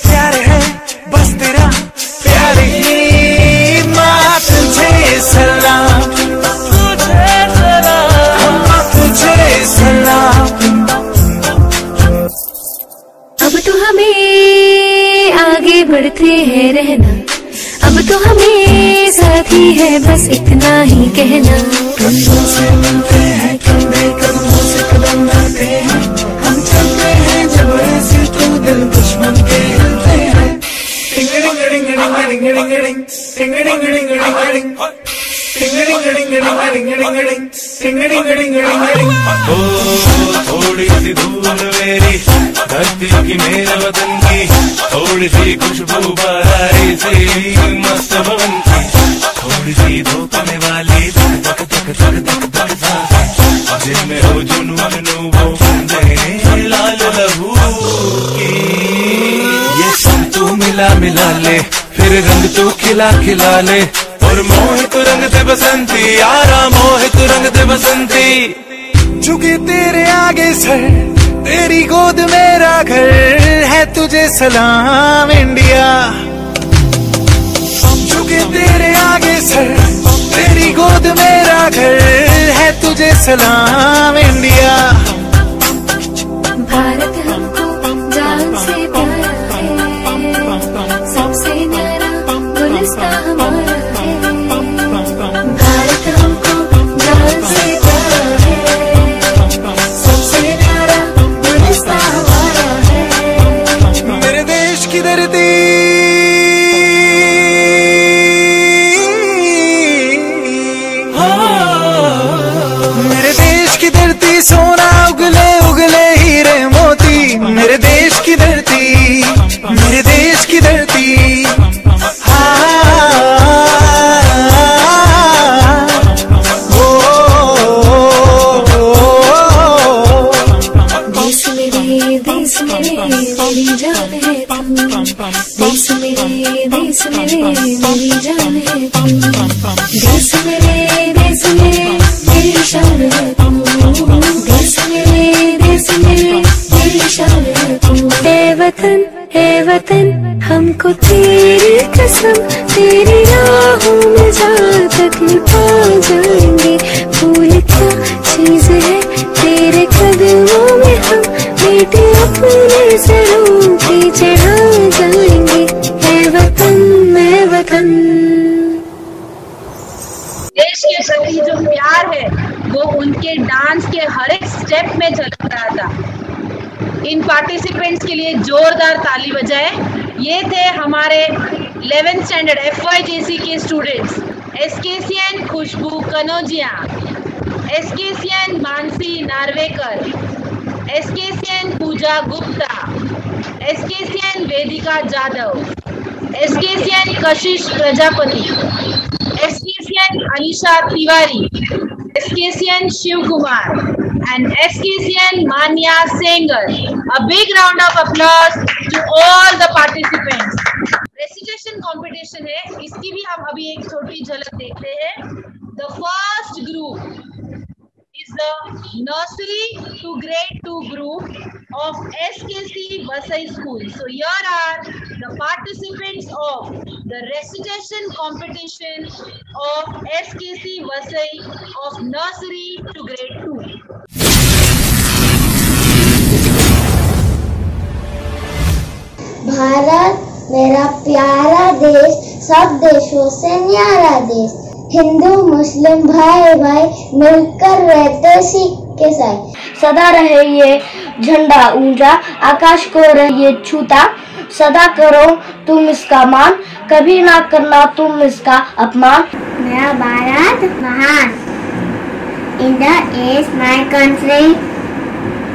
प्यार है बस तेरा प्यार ही। माँ तुझे सलाम, तुझे सलाम। अब तो हमें आगे बढ़ते हैं रहना, अब तो हमें साथी है बस इतना ही कहना। कंधों से मिलते हैं कंधे कदमों से कदम मिलते हैं, हम चलते हैं जब ऐसे तो दिल दुश्मन के हिलते हैं। थोड़ी सी धूल मेरी धरती की मेरे वतन की, थोड़ी सी खुशबू बाहर से मस्त भवन की, थोड़ी सी धोखने वाली धक धक धक धक धक धक, जिनमें हो जुनून वो बंदे लाल लहू की। ये सब तू मिला मिला ले, फिर रंग तू खिला खिला ले, और मोहित रंग दे बसंती यारा, मोहित रंग दे बसंती। झुके तेरे आगे सर, तेरी गोद मेरा घर है, तुझे सलाम इंडिया। झुके तेरे आगे सर, तेरी गोद मेरा घर है, तुझे सलाम इंडिया। भारत हमको जान से प्यारा है, सबसे न्यारा गुलिस्तां हमारा है। भारत हमको जान से प्यारा है, सबसे न्यारा गुलिस्तां हमारा है। मेरे देश की धरती सोना उगले उगले हीरे मोती, मेरे देश की धरती, मेरे देश की धरती। देश मेरे देश मेरे मेरी जान है तू, देश मेरे देश मेरे मेरी जान है तू, देश मेरे देश मेरे मेरी शान है तू, देश मेरे देश मेरे मेरी शान है तू। हे वतन हमको तेरी कसम, तेरी राहों में जहाँ तक पा जाएंगे। फूल क्या चीज है तेरे कदमों में, हम बेटे अपने सरों पे चढ़ा जाएंगे। है वतन मैं वतन। देश के प्रति जो प्यार है वो उनके डांस के हर एक स्टेप में झलक रहा था। इन पार्टिसिपेंट्स के लिए जोरदार ताली बजाए। ये थे हमारे 11th स्टैंडर्ड FYJC के students, SKCian Khushboo Kanaujia, SKCian Mansi Narvekar, SKCian Puja Gupta, SKCian Vedika Jadhav, SKCN Kashish Prajapati, SKCN Alisha Tiwari, SKCN Shiv Kumar, and SKCN Manya Sengar. A big round of applause to all the participants. Recitation competition है, इसकी भी हम अभी एक छोटी झलक देखते हैं. The first group is the nursery to grade 2 group of SKC Vasai School. So here are the participants of the recitation competition of SKC Vasai of nursery to grade 2. Bharat मेरा प्यारा देश, सब देशों से न्यारा देश, हिंदू मुस्लिम भाई भाई मिलकर रहते सीख के साथ, सदा रहे ये झंडा ऊंचा, आकाश को रहिए छूता, सदा करो तुम इसका मान, कभी ना करना तुम इसका अपमान। मेरा भारत महान, India is my country,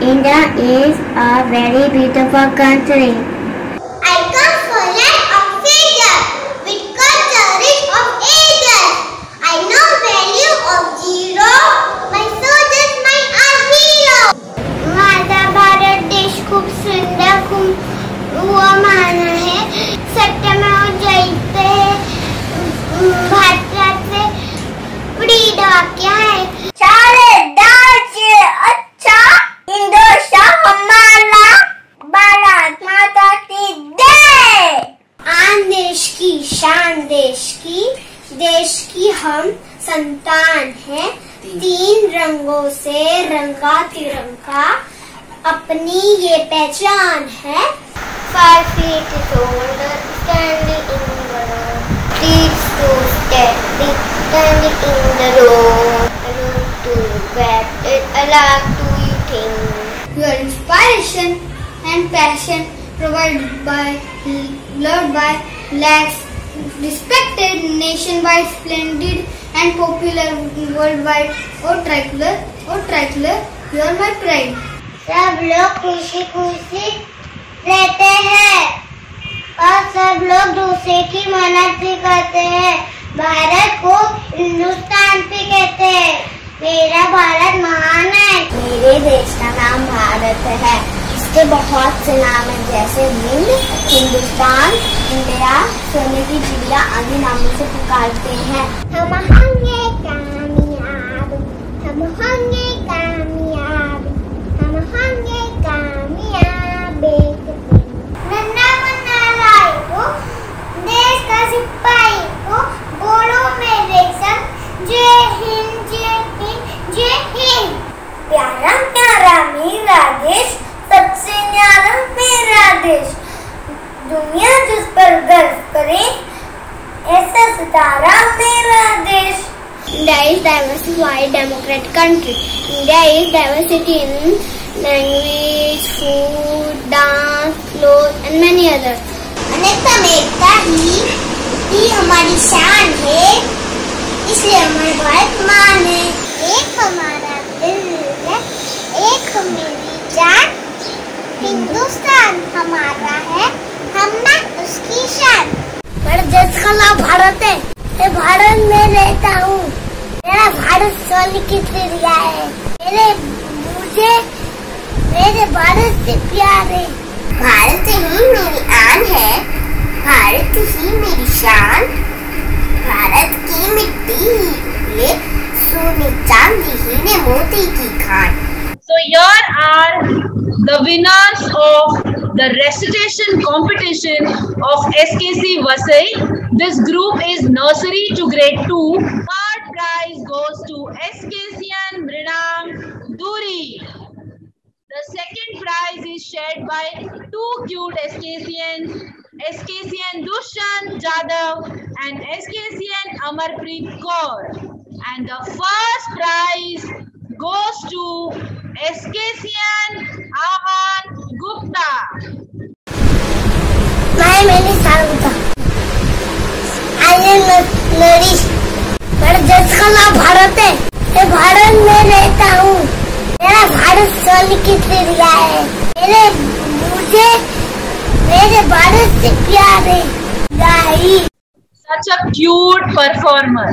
India is a very beautiful country. I come from land of freedom, with culture rich of ages. I know value of zero, my soldiers mine are heroes. माझा भारत देश खूप सुंदर, खूप महान आहे, सत्यमेव जयते भारताचे प्रिय वाक्य आहे. चारे दाचे अच्छा हिंदुस्तान हमारा, भारत माता की जय. आन देश की शान देश की हम संतान हैं, 3 रंगों से रंगा तिरंगा अपनी ये पहचान है. 5 feet shoulder standing in the road, 3 toes standing in the road. I love to get it, I like to eating. Your inspiration and passion provided by, loved by lakhs, respected nationwide, splendid and popular worldwide. Oh tricolor, you are my pride. सब लोग खुशी खुशी रहते हैं और सब लोग दूसरे की मदद भी करते हैं. भारत को हिंदुस्तान भी कहते हैं. मेरा भारत महान है. मेरे देश का नाम भारत है. इसके बहुत से नाम हैं, जैसे हिंद, हिंदुस्तान, इंडिया, सोने की चिड़िया आदि नामों से पुकारते हैं. हम होंगे कामयाब, हम होंगे कामयाब, हम होंगे कामयाब. नन्ना मुन्ना लाई को, देश का सिपाही को, बोलो मेरे संग जय हिंद जय हिंद जय हिंद. प्यारा प्यारा मेरा देश, सबसे न्यारा मेरा देश, दुनिया जिस पर गर्व करे, ऐसा सितारा मेरा देश. India is diversified democratic country. India is diversity in language, food, dance, clothes and many others. अनेकता में एकता ही हमारी शान है, इसलिए हमारे भारत महान है. एक हमारा दिल है, एक मेरी जान, हिंदुस्तान हमारा है, हम ना उसकी शान. मेरा देश का नाम भारत है, मैं भारत में रहता हूँ. मेरा भारत सोने की चिड़िया है. मेरे भारत से प्यार है. भारत ही मेरी आन है, भारत ही मेरी शान. भारत की मिट्टी ले सोने चांदी ही ने मोती की Khan. So here are the winners of the recitation competition of SKC Vasai. This group is nursery to grade 2. Third prize goes to SKCN Mrinam Duri. The second prize is shared by 2 cute SKCNs, SKCN Dushyant Jadhav and SKCN Amarpreet Kaur. And the first prize goes to SKCN Aman Gupta. My name is Sarvita. I am Narish. मेरे देश का नाम भारत है, मैं भारत में रहता हूँ. मेरा भारत सोने की चिड़िया है. मेरे भारत से प्यार है. Such a cute performer.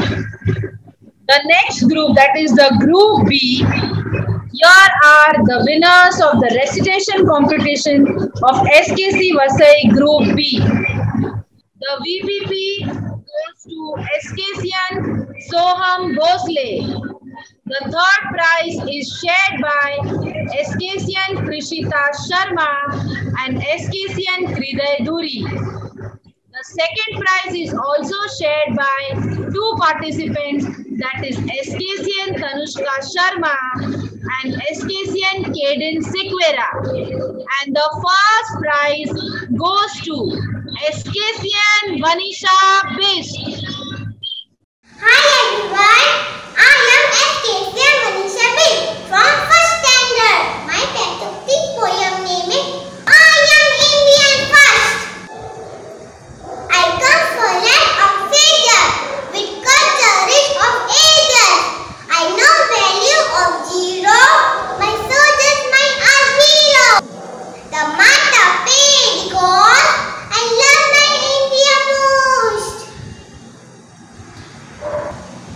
The next group, that is the Group B. Here are the winners of the recitation competition of SKC Vasai Group B. The VPP goes to SKCN Soham Bhosle. The third prize is shared by SKCN Krishita Sharma and SKCN Kriday Duri. The second prize is also shared by two participants, that is SKCN Tanushka Sharma and SKCN Kaden Sequera. And the first prize goes to SKCN Vanisha Bish. Hi everyone, I am SKCN Vanisha Bish from 1st standard. My patriotic poem name is I Am Indian First. I come from land of sages, with culture rich of ages. I know value of zero, my soldiers mine are heroes. The matter paid God, I love my India most.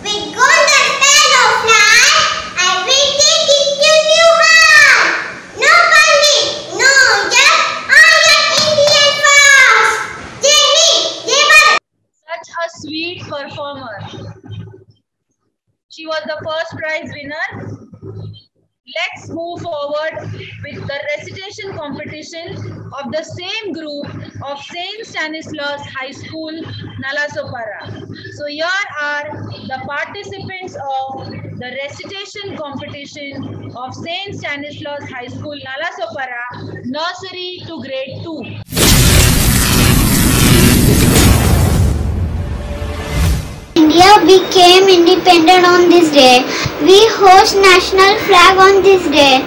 With golden sparrow fly, I will take it to new heart. No pandit, no judge, I am Indian first. Jai Hind, Jai Bharat. Such a sweet performer. She was the first prize winner. Let's move forward with the recitation competition of the same group of St. Stanislaus High School, Nalasopara. So here are the participants of the recitation competition of St. Stanislaus High School, Nalasopara, nursery to grade 2. India became independent on this day. We host national flag on this day.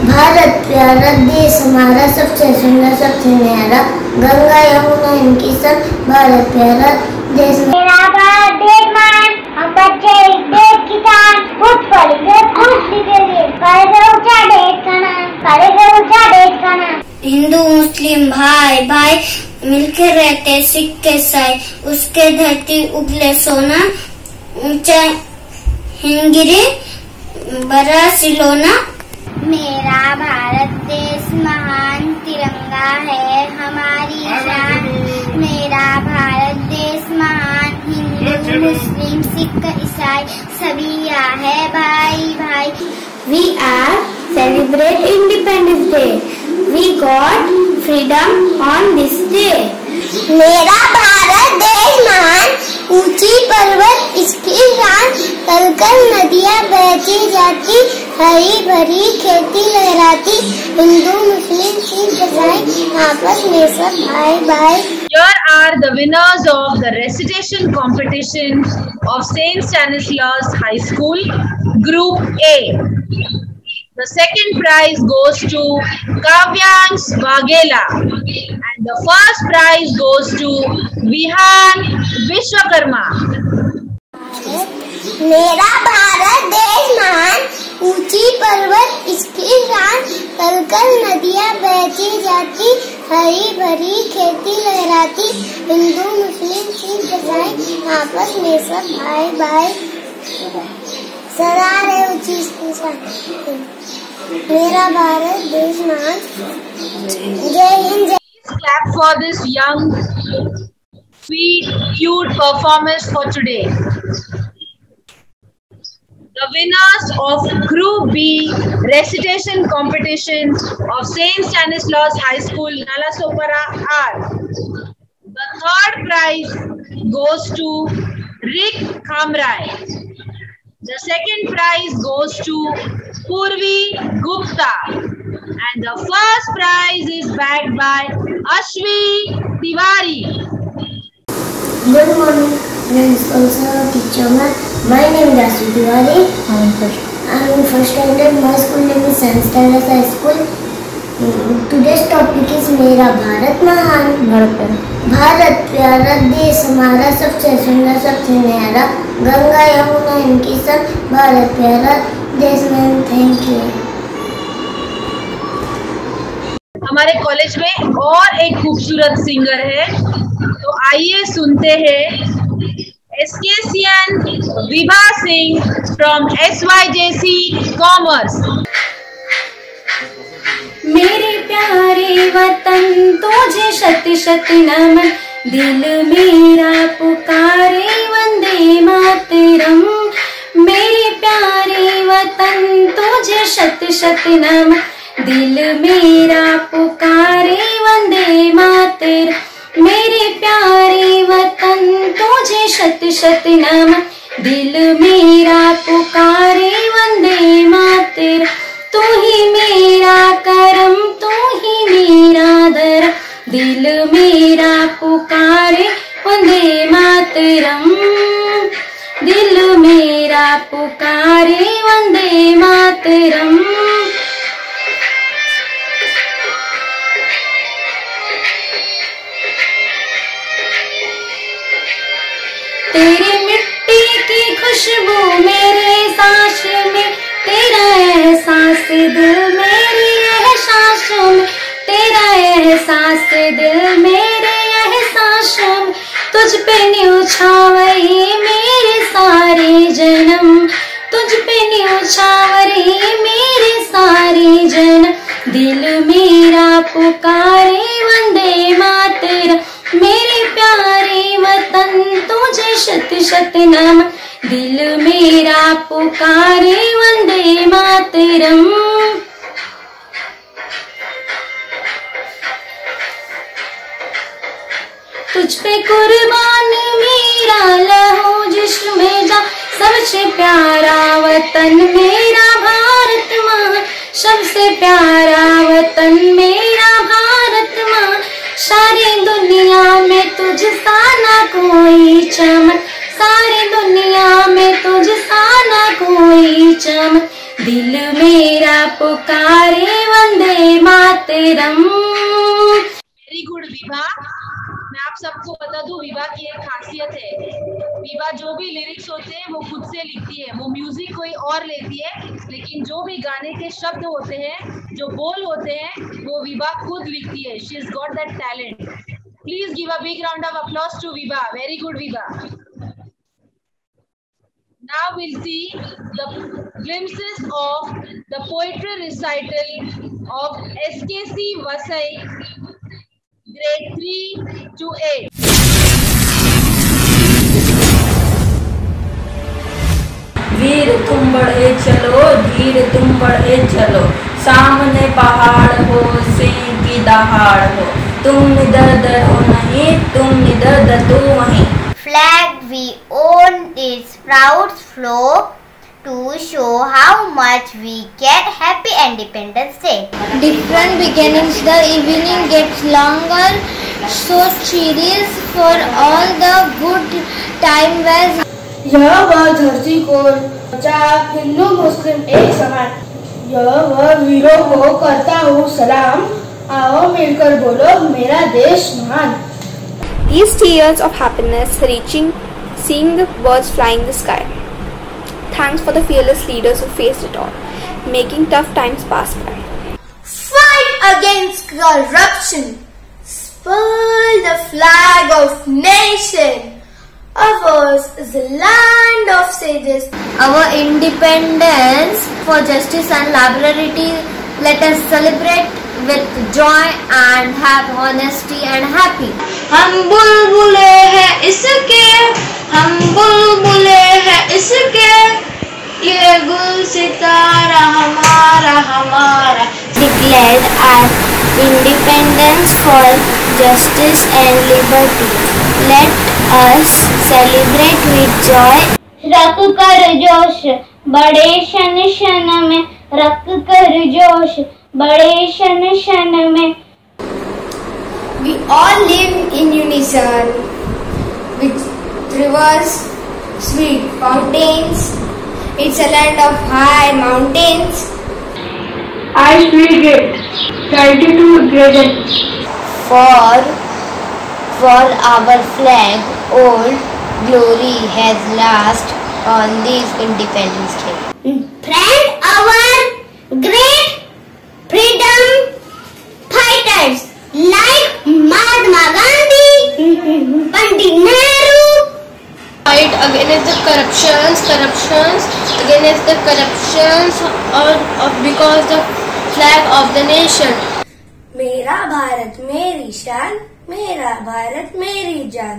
Bharat प्यारा देश हमारा सबसे सुंदर सबसे न्यारा गंगा यमुना इनकी सब भारत प्यारा देश मेरा भारत देश मान हम बच्चे देश किसान खुद पढ़ेंगे खुद लिखेंगे करेंगे ऊंचा देश का नाम करेंगे ऊंचा देश का नाम हिंदू मुस्लिम भाई भाई मिलके रहते सिख ईसाई उसके धरती उगले सोना ऊंचा हिंगिरी बड़ा सिलोना मेरा भारत देश महान तिरंगा है हमारी शान मेरा भारत देश महान हिंदू मुस्लिम सिख ईसाई सभी यहाँ है भाई भाई We are celebrate Independence Day. We got freedom on this day. मेरा भारत देश महान ऊंची पर्वत इसकी शान तलकर नदियाँ बहती जाती हरी भरी खेती लहराती हिंदू मुस्लिम सिख ईसाई आपस में सब भाई भाई. Here are the winners of the recitation competition of St. Stanislaus High School, Group A. The second prize goes to Kavyansh Vaghela and the first prize goes to Vihan Vishwakarma. मेरा भारत देश महान ऊंची पर्वत इसकी शान तलकर नदियाँ बहती जाती हरी भरी खेती लहराती हिंदू मुस्लिम सिख ईसाई आपस में सब भाई भाई सदा रहे ऊंची इसकी शान मेरा भारत देश महान जय Hind. Clap for this young, sweet, cute performance for today. The winners of Group B recitation competition of St. Stanislaus High School, Nalasopara are: the third prize goes to Rick Khamrai. The second prize goes to Purvi Gupta. And the first prize is bagged by Ashvi Tiwari. Good morning, Principal Sir, Teacher Ma'am. My name is Ashvi Tiwari. I am in first standard. My school name is St. Stanislaus High School. Today's topic is मेरा भारत महान. भारत प्यारा देश हमारा सबसे सुंदर सबसे न्यारा गंगा यमुना इनकी सब भारत प्यारा देश में. Thank you. हमारे कॉलेज में और एक खूबसूरत सिंगर है, तो आइए सुनते हैं एसकेसियन Vibha Singh from SYJC commerce. मेरे प्यारे वतन तुझे शत शत नमन, दिल मेरा पुकारे वंदे मातरम। मेरे प्यारे वतन तुझे शत शत नमन, दिल मेरा पुकारे वंदे मातरम। मेरे प्यारे वतन तुझे शत शत नमन, दिल मेरा पुकारे वंदे मातरम। तू ही मेरा करम, तू ही मेरा धर्म, दिल मेरा पुकारे वंदे मातरम। दिल मेरा पुकारे वंदे मातरम। तेरी मिट्टी की खुशबू मेरे सांस में, तेरा एहसास दिल मेरी एहसासों में, तेरा एहसास दिल मेरे एहसासों में। तुझ पे न्यौछावरे मेरे सारे जन्म, तुझ पे न्यौछावरे मेरे सारे जन्म। दिल मेरा पुकारे वंदे मातरम। मेरे प्यारे वतन तुझे शत शत नमन, दिल मेरा पुकारे वंदे मातरम। तुझ पे कुर्बान मेरा लहू जिस्म जा, सबसे प्यारा वतन मेरा भारत माँ, सबसे प्यारा वतन मेरा भारत माँ। सारी दुनिया में तुझ सा ना कोई चमक, सारी दुनिया में तुझ सा ना कोई चमक। दिल मेरा पुकारे वंदे मातरम। Very good Vibha. मैं आप सबको बता दूं, विभा की एक खासियत है, विभा जो भी लिरिक्स होते हैं वो खुद से लिखती है। वो म्यूजिक कोई और लेती है, लेकिन जो भी गाने के शब्द होते हैं, जो बोल होते हैं, वो विभा खुद लिखती है। She is got that talent. Please give a big round of applause to Vibha. Very good Vibha. Now we'll see the glimpses of the poetry recital of SKC Vasai, grade 3 to 8. वीर तुम बढ़े चलो, धीर तुम बढ़े चलो, सामने पहाड़ हो, सिंह की दहाड़ हो, तुम इधर उधर हो नहीं, तुम इधर उधर तो वहीं। Flag we own its proud flow to show how much we get. Happy Independence Day. Different beginnings, the evening gets longer, so cheers for all the good time was. यह वह धरती को जहाँ हिंदू मुस्लिम एक समान, यह वह वीरों को करता हूँ सलाम, आओ मिलकर बोलो मेरा देश महान। These tears of happiness reaching, seeing the birds flying the sky. Thanks for the fearless leaders who faced it all, making tough times pass by. Fight against corruption. Spoil the flag of nation. Ours is the land of sages. Our independence for justice and liberty, let us celebrate with joy and have honesty and happy. हम बुलबुले हैं इसके, हम बुलबुले हैं इसके, ये गुल सितारा हमारा हमारा. Declared as independence for justice and liberty. Let us celebrate with joy. रख कर जोश बड़े शन शन में, रख कर जोश बड़े शन शन में. We all live in unison with rivers, sweet fountains. It's a land of high mountains. I speak it. 32 grades. For our flag, old glory has last on this Independence Day. Friend, our great freedom fighters like Mahatma Gandhi, Pandit Nehru. Fight against the corruptions against the corruptions because the flag of the nation. मेरा भारत मेरी शान, मेरा भारत मेरी जान,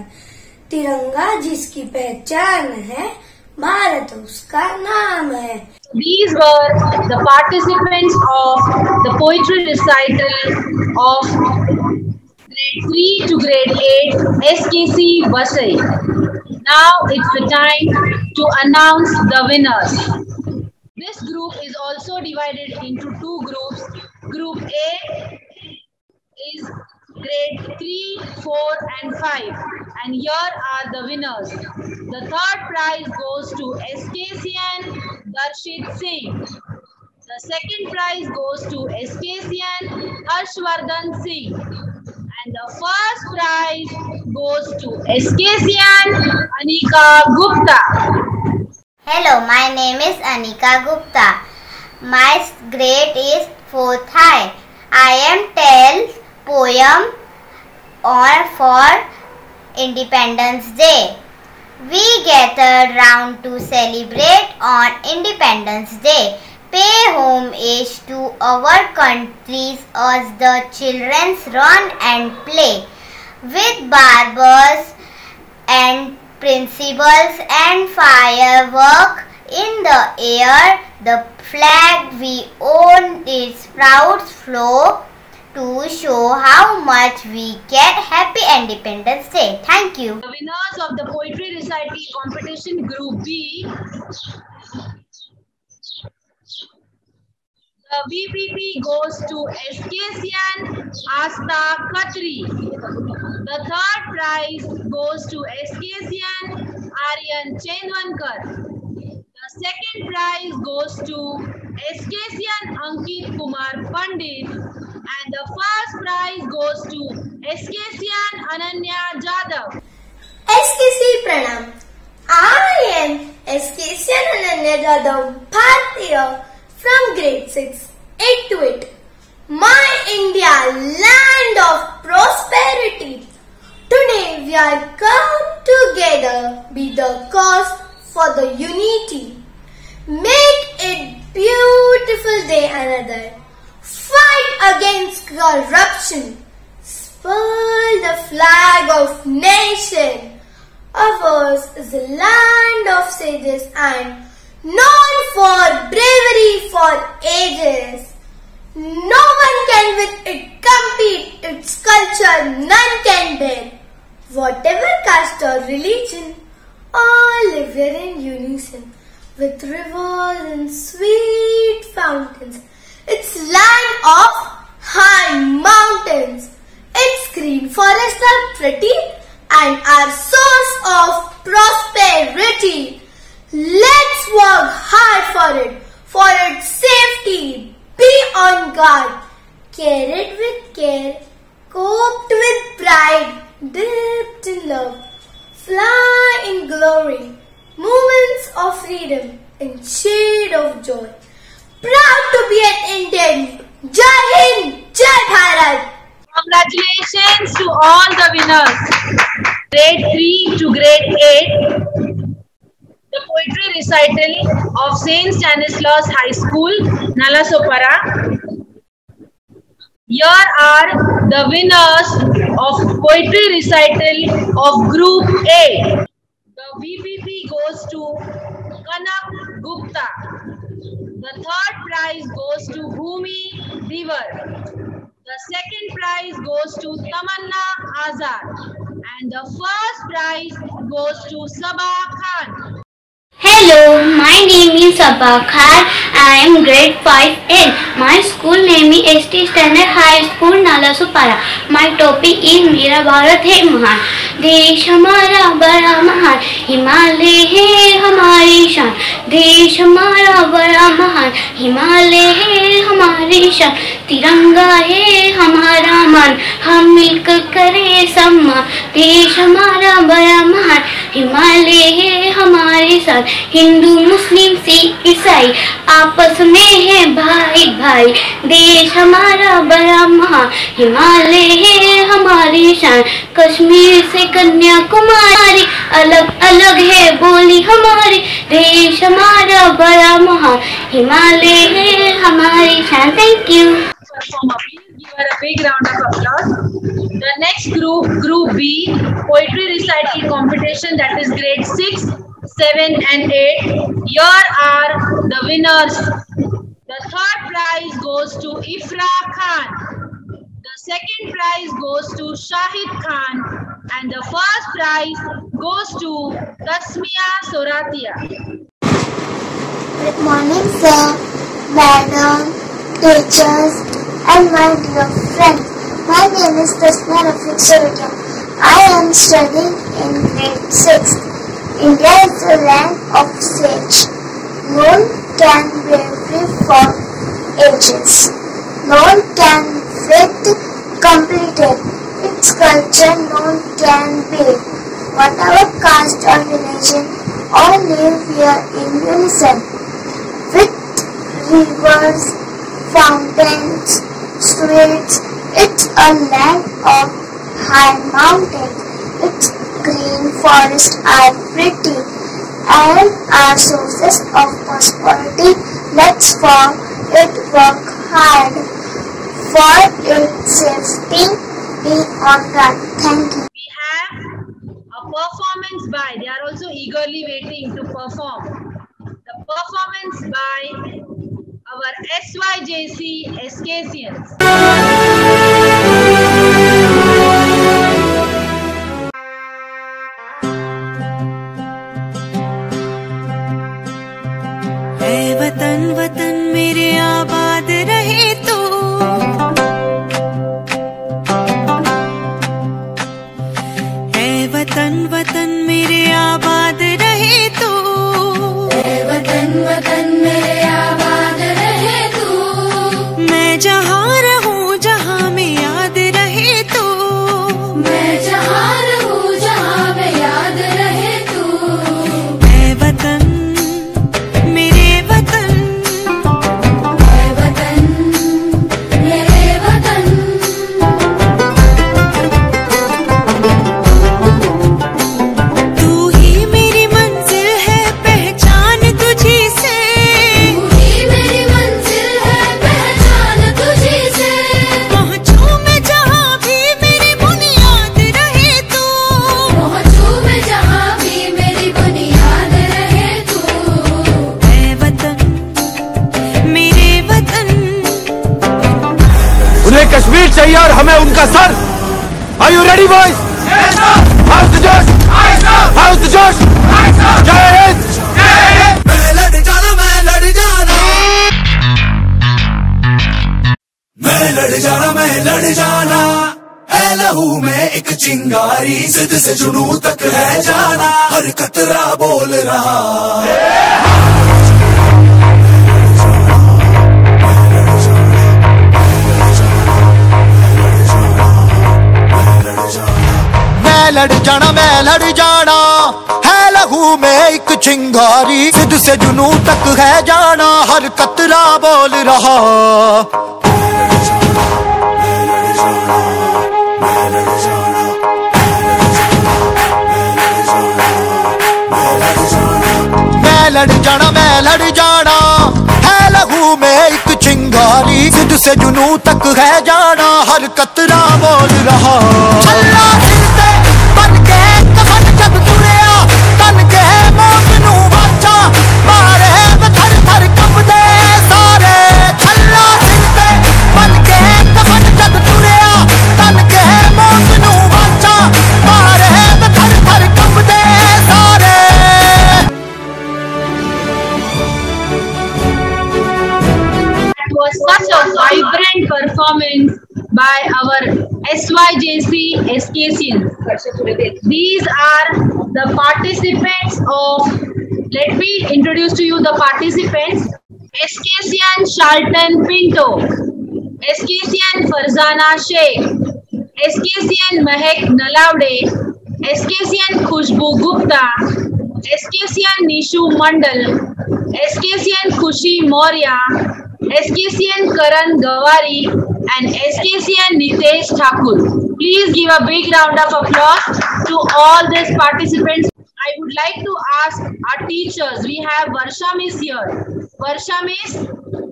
तिरंगा जिसकी पहचान है, भारत उसका नाम है. These were the participants of the poetry recital of grade 3 to grade 8 SKC Vasai. Now it's the time to announce the winners. This group is also divided into two groups. Group A is grade 3, 4 and 5, and here are the winners. The third prize goes to SKCN Darshit Singh. The second prize goes to SKCN Harshvardhan Singh. And the first prize goes to SKCN Anika Gupta. Hello, my name is Anika Gupta. My grade is 4th high. I am tell poem for Independence Day. We gathered round to celebrate on Independence Day. Pay homage to our countries as the children run and play. With barbers and principals and firework in the air, the flag we own its proud flow to show how much we get. Happy Independence Day. Thank you. The winners of the poetry recital competition group B. The VPP goes to SKCN Asta Khatri. The third prize goes to SKCN Aryan Chenwankar. The second prize goes to SKCN Ankit Kumar Pandit. And the first prize goes to SKCN Ananya Jadhav. SKC Pranam. I am SKCN Ananya Jadhav Bhartiya from grade 6, 8 to 8. My India, land of prosperity. Today we are come together, be the cause for the unity. Make it beautiful day another. Fight against corruption. Spoil the flag of nation. Ours is a land of sages and known for bravery for ages. No one can with it compete, its culture none can bear. Whatever caste or religion, all live here in unison, with rivers and sweet fountains. Its land of high mountains, its green forests are pretty and are source of prosperity. Let's work hard for its safety. Be on guard, care it with care, coped with pride, dipped in love, fly in glory, moments of freedom in shade of joy. Proud to be an Indian. Jai Hind, Jai Bharat. Congratulations to all the winners. Grade 3 to grade 8. The poetry recital of St. Stanislaus High School, Nalasopara. Here are the winners of poetry recital of Group A. The VPP goes to Kanak Gupta. The third prize goes to Bhumi Divar. The second prize goes to Tamanna Azad. And the first prize goes to Sabah Khan. Hello, my name is Sabah Khan. I am grade 5N. My school name is ST Standard High School, Nalasopara. My topic is मेरा भारत है महान, देश हमारा बड़ा महान, हिमालय है हमारी शान, देश हमारा बड़ा महान, हिमालय है हमारी शान, तिरंगा है हमारा मान, हम मिलकर करें सम्मान, देश हमारा बड़ा महान, हिमालय है हमारी शान, हिंदू मुस्लिम सिख ईसाई आपस में है भाई भाई, देश हमारा बड़ा महान, हिमालय है हमारी शान, कश्मीर से कन्याकुमारी अलग अलग है बोली हमारी, देश हमारा बड़ा महान, हिमालय है हमारी शान। Thank you. Give her a big round of applause. The next group, Group B, poetry recital competition, that is grade 6, 7 and 8. Here are the winners. The third prize goes to Ifra Khan. The second prize goes to Shahid Khan. And the first prize goes to Tasmia Soratia. Good morning, sir, madam, teachers, and my dear friends. My name is Tasmia Rafiq Soratia. I am studying in grade 6. India is the land of sage. None can be free for ages. None can fit completed. Its culture none can be. Whatever caste or religion, all live here in unison. With rivers, fountains, streets, it's a land of high mountains. Its green forests are pretty and are sources of prosperity. Let's for it work hard for its safety. Be on guard. Thank you. We have a performance by, they are also eagerly waiting to perform. The performance by our SYJC SKCians. ऐ वतन वतन मेरे आबाद रहे तू, ऐ वतन वतन मेरे आबाद रहे तू, ऐ वतन वतन मेरे आबाद रहे तू, मैं जहाँ रहूँ जहाँ में याद रहे तू, मैं जहाँ रहूँ जहाँ में याद रहे तू, ऐ वतन मेरे वतन, ऐ वतन मेरे वतन, तू ही मेरी मंजिल है पहचान तुझी से, तू ही मेरी मंजिल है पहचान तुझी से, पहुँचूं मैं जहाँ भी मेरी बुनियाद रहे तू, पहुँचूं मैं जहाँ भी मेरी बुनियाद रहे तू, ऐ वतन मेरे वतन। उन्हें कश्मीर चाहिए और हमें उनका sir. Are you ready, boys? Yes, sir. How's the Josh? Aye, sir. How's the Josh? Aye, sir. Jai Hind. Jai Hind. मैं लड़ जाना, मैं लड़ जाना, मैं लड़ जाना, मैं लड़ जाना, है लहू में एक चिंगारी, जिद से जुनू तक है जाना, हर कतरा बोल रहा। मैं लड़ जाना, है लहू में एक चिंगारी, जिद से जुनू तक है जाना, हर कतरा बोल रहा। मैं लड़ जाना, है लहू में एक चिंगारी, जिद से जुनू तक है जाना, हर कतरा बोल रहा। अल्लाह दिल से बन के कफन जब तुरिया, तन के मौत नू वाचा, मारे थर थर कंबदे सारे। अल्लाह दिल से बन के कफन जब तुरिया, तन के मौत नू वाचा, मारे थर थर कंबदे सारे। Was such a vibrant performance by our SYJC SKCians. These are the participants of, let me introduce to you the participants. SKCian Shalton Pinto, SKCian Farzana Sheikh, SKCian Mahek Nalawde, SKCN Khushbu Gupta, SKCN Nishu Mandal, SKCN Khushi Maurya, SKCN Karan Gawari, and SKCN Nitesh Thakur. Please give a big round of applause to all these participants. I would like to ask our teachers. We have Varsha Miss here. Varsha Miss,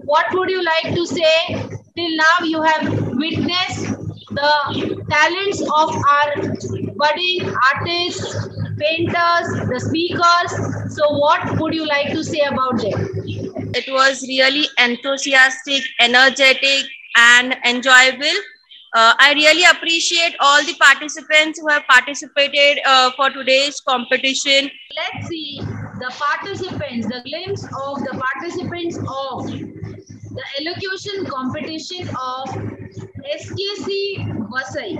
what would you like to say? Till now you have witnessed the talents of our budding artists, painters, the speakers. So what would you like to say about them? It was really enthusiastic, energetic, and enjoyable. I really appreciate all the participants who have participated for today's competition. Let's see the participants, the glimpse of the participants of the elocution competition of SKC Vasai.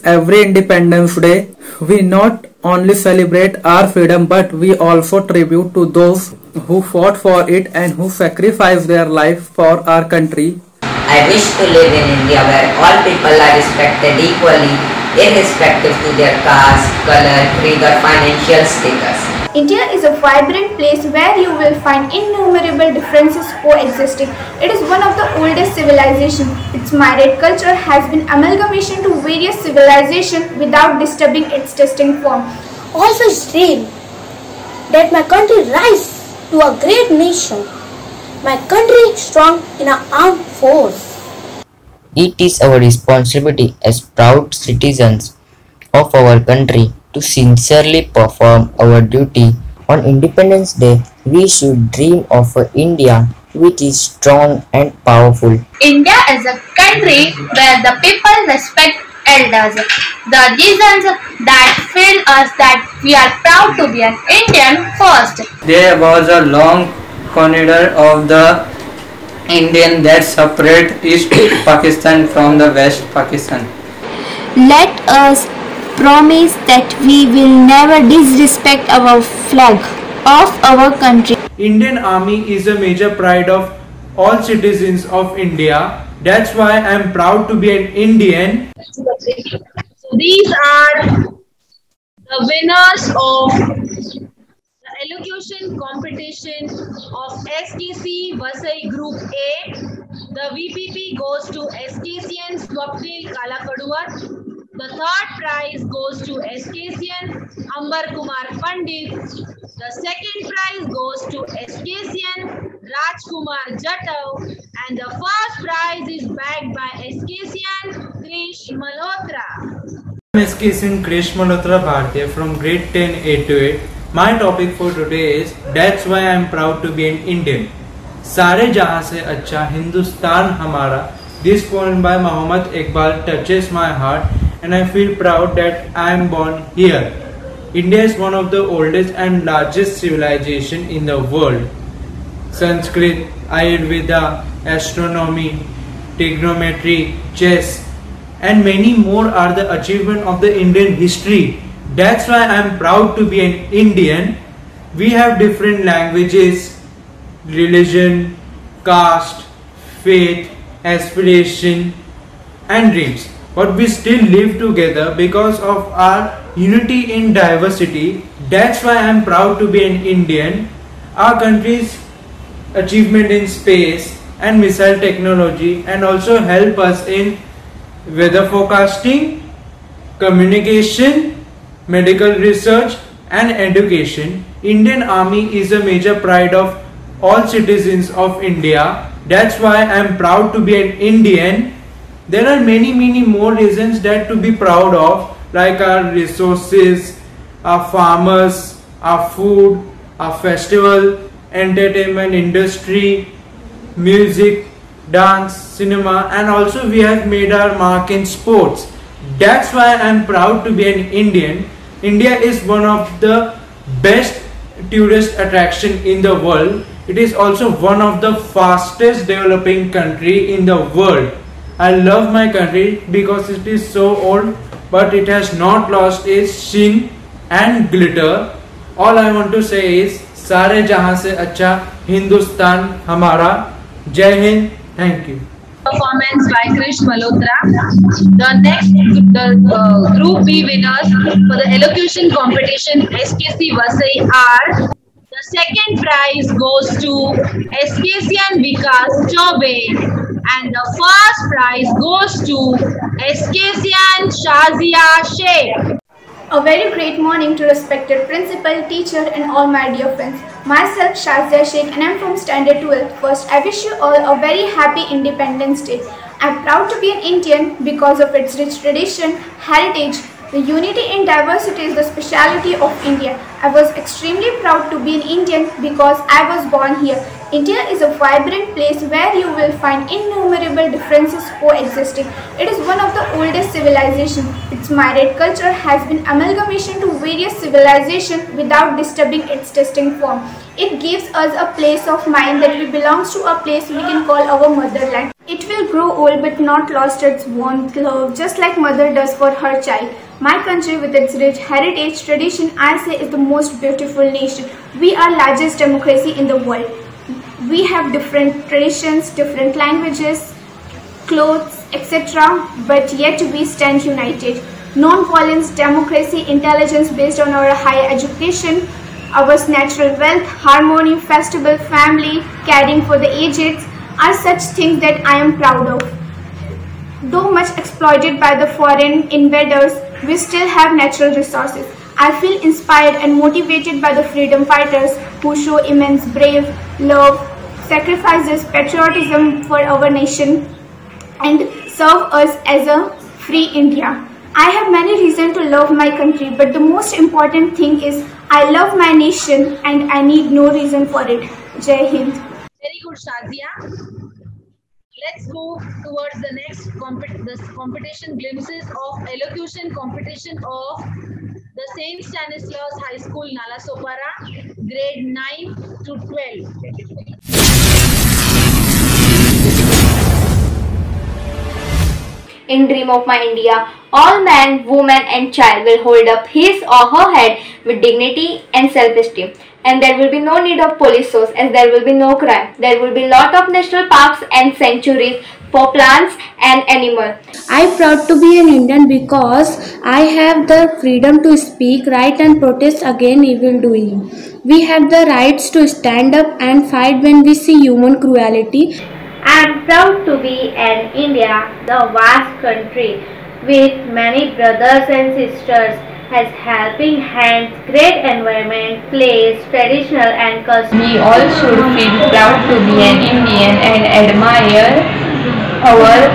Every Independence Day, we not only celebrate our freedom but we also tribute to those who fought for it and who sacrificed their life for our country. I wish to live in India where all people are respected equally, irrespective to their caste, color, creed or financial status. India is a vibrant place where you will find innumerable differences coexisting. It is one of the oldest civilizations. Its myriad culture has been amalgamation to various civilizations without disturbing its distinct form. Always dream that my country rise to a great nation. My country strong in an armed force. It is our responsibility as proud citizens of our country to sincerely perform our duty. On Independence Day, we should dream of an India which is strong and powerful. India is a country where the people respect elders. The reasons that fill us that we are proud to be an Indian first. There was a long corridor of the Indian that separate East Pakistan from the West Pakistan. Let us promise that we will never disrespect our flag of our country. Indian Army is a major pride of all citizens of India. That's why I am proud to be an Indian. So these are the winners of the elocution competition of SKC Vasai Group A. The VPP goes to SKCN Swapnil Kalakaduar. The third prize goes to SKCN Ambar Kumar Pandit. The second prize goes to SKCN Rajkumar Jatav. And the first prize is bagged by SKCN Krish Malhotra. I'm SKCN Krish Malhotra Bhartiya from grade 10A to 8. My topic for today is That's Why I am Proud to be an Indian. सारे जहां से अच्छा हिंदुस्तान हमारा. This poem by Muhammad Iqbal touches my heart and I feel proud that I am born here. India is one of the oldest and largest civilization in the world. Sanskrit, Ayurveda, astronomy, trigonometry, chess and many more are the achievement of the Indian history. That's why I am proud to be an Indian. We have different languages, religion, caste, faith, aspiration and dreams. But we still live together because of our unity in diversity. That's why I am proud to be an Indian. Our country's achievement in space and missile technology and also help us in weather forecasting, communication, medical research and education. Indian Army is a major pride of all citizens of India. That's why I am proud to be an Indian. There are many more reasons that to be proud of, like our resources, our farmers, our food, our festival, entertainment industry, music, dance, cinema, and also we have made our mark in sports. That's why I am proud to be an Indian. India is one of the best tourist attraction in the world. It is also one of the fastest developing country in the world. I love my country because it is so old, but it has not lost its sheen and glitter. All I want to say is, सारे जहां से अच्छा हिंदुस्तान हमारा. Jai Hind. Thank you. performance by Krish Malhotra. The Group B winners for the elocution competition SKC Vasai are: the second prize goes to SKCN Vikas Chobe, and the first prize goes to SKCN Shazia Sheikh. A very great morning to respected principal, teacher and all my dear friends. Myself Shazia Sheikh and I am from standard 12. First, I wish you all a very happy Independence Day. I am proud to be an Indian because of its rich tradition, heritage. The unity in diversity is the speciality of India. I was extremely proud to be an Indian because I was born here. India is a vibrant place where you will find innumerable differences coexisting. It is one of the oldest civilizations. Its myriad culture has been amalgamation to various civilizations without disturbing its distinct form. It gives us a place of mind that we belongs to a place we can call our motherland. It will grow old but not lost its warmth, love, just like mother does for her child. My country with its rich heritage, tradition, I say is the most beautiful nation. We are largest democracy in the world. We have different traditions, different languages, clothes, etc. But yet we stand united. Non-violence, democracy, intelligence based on our higher education, our natural wealth, harmony, festival, family, caring for the aged are such things that I am proud of. Though much exploited by the foreign invaders, we still have natural resources. I feel inspired and motivated by the freedom fighters who show immense brave, love, sacrifices, patriotism for our nation and serve us as a free India. I have many reasons to love my country, but the most important thing is I love my nation and I need no reason for it. Jai Hind. Very good, Shazia. Let's move towards the next competition glimpses of elocution competition of the St. Stanislaus High School, Nalasopara, grade 9 to 12. In Dream of My India, all man, woman and child will hold up his or her head with dignity and self-esteem. And there will be no need of police force as there will be no crime. There will be lot of national parks and sanctuaries for plants and animals. I am proud to be an Indian because I have the freedom to speak, write and protest against evildoing. We have the rights to stand up and fight when we see human cruelty. I am proud to be an India, the vast country with many brothers and sisters, has helping hands, great environment, place, traditional and custom. We all should feel proud to be an Indian and admire our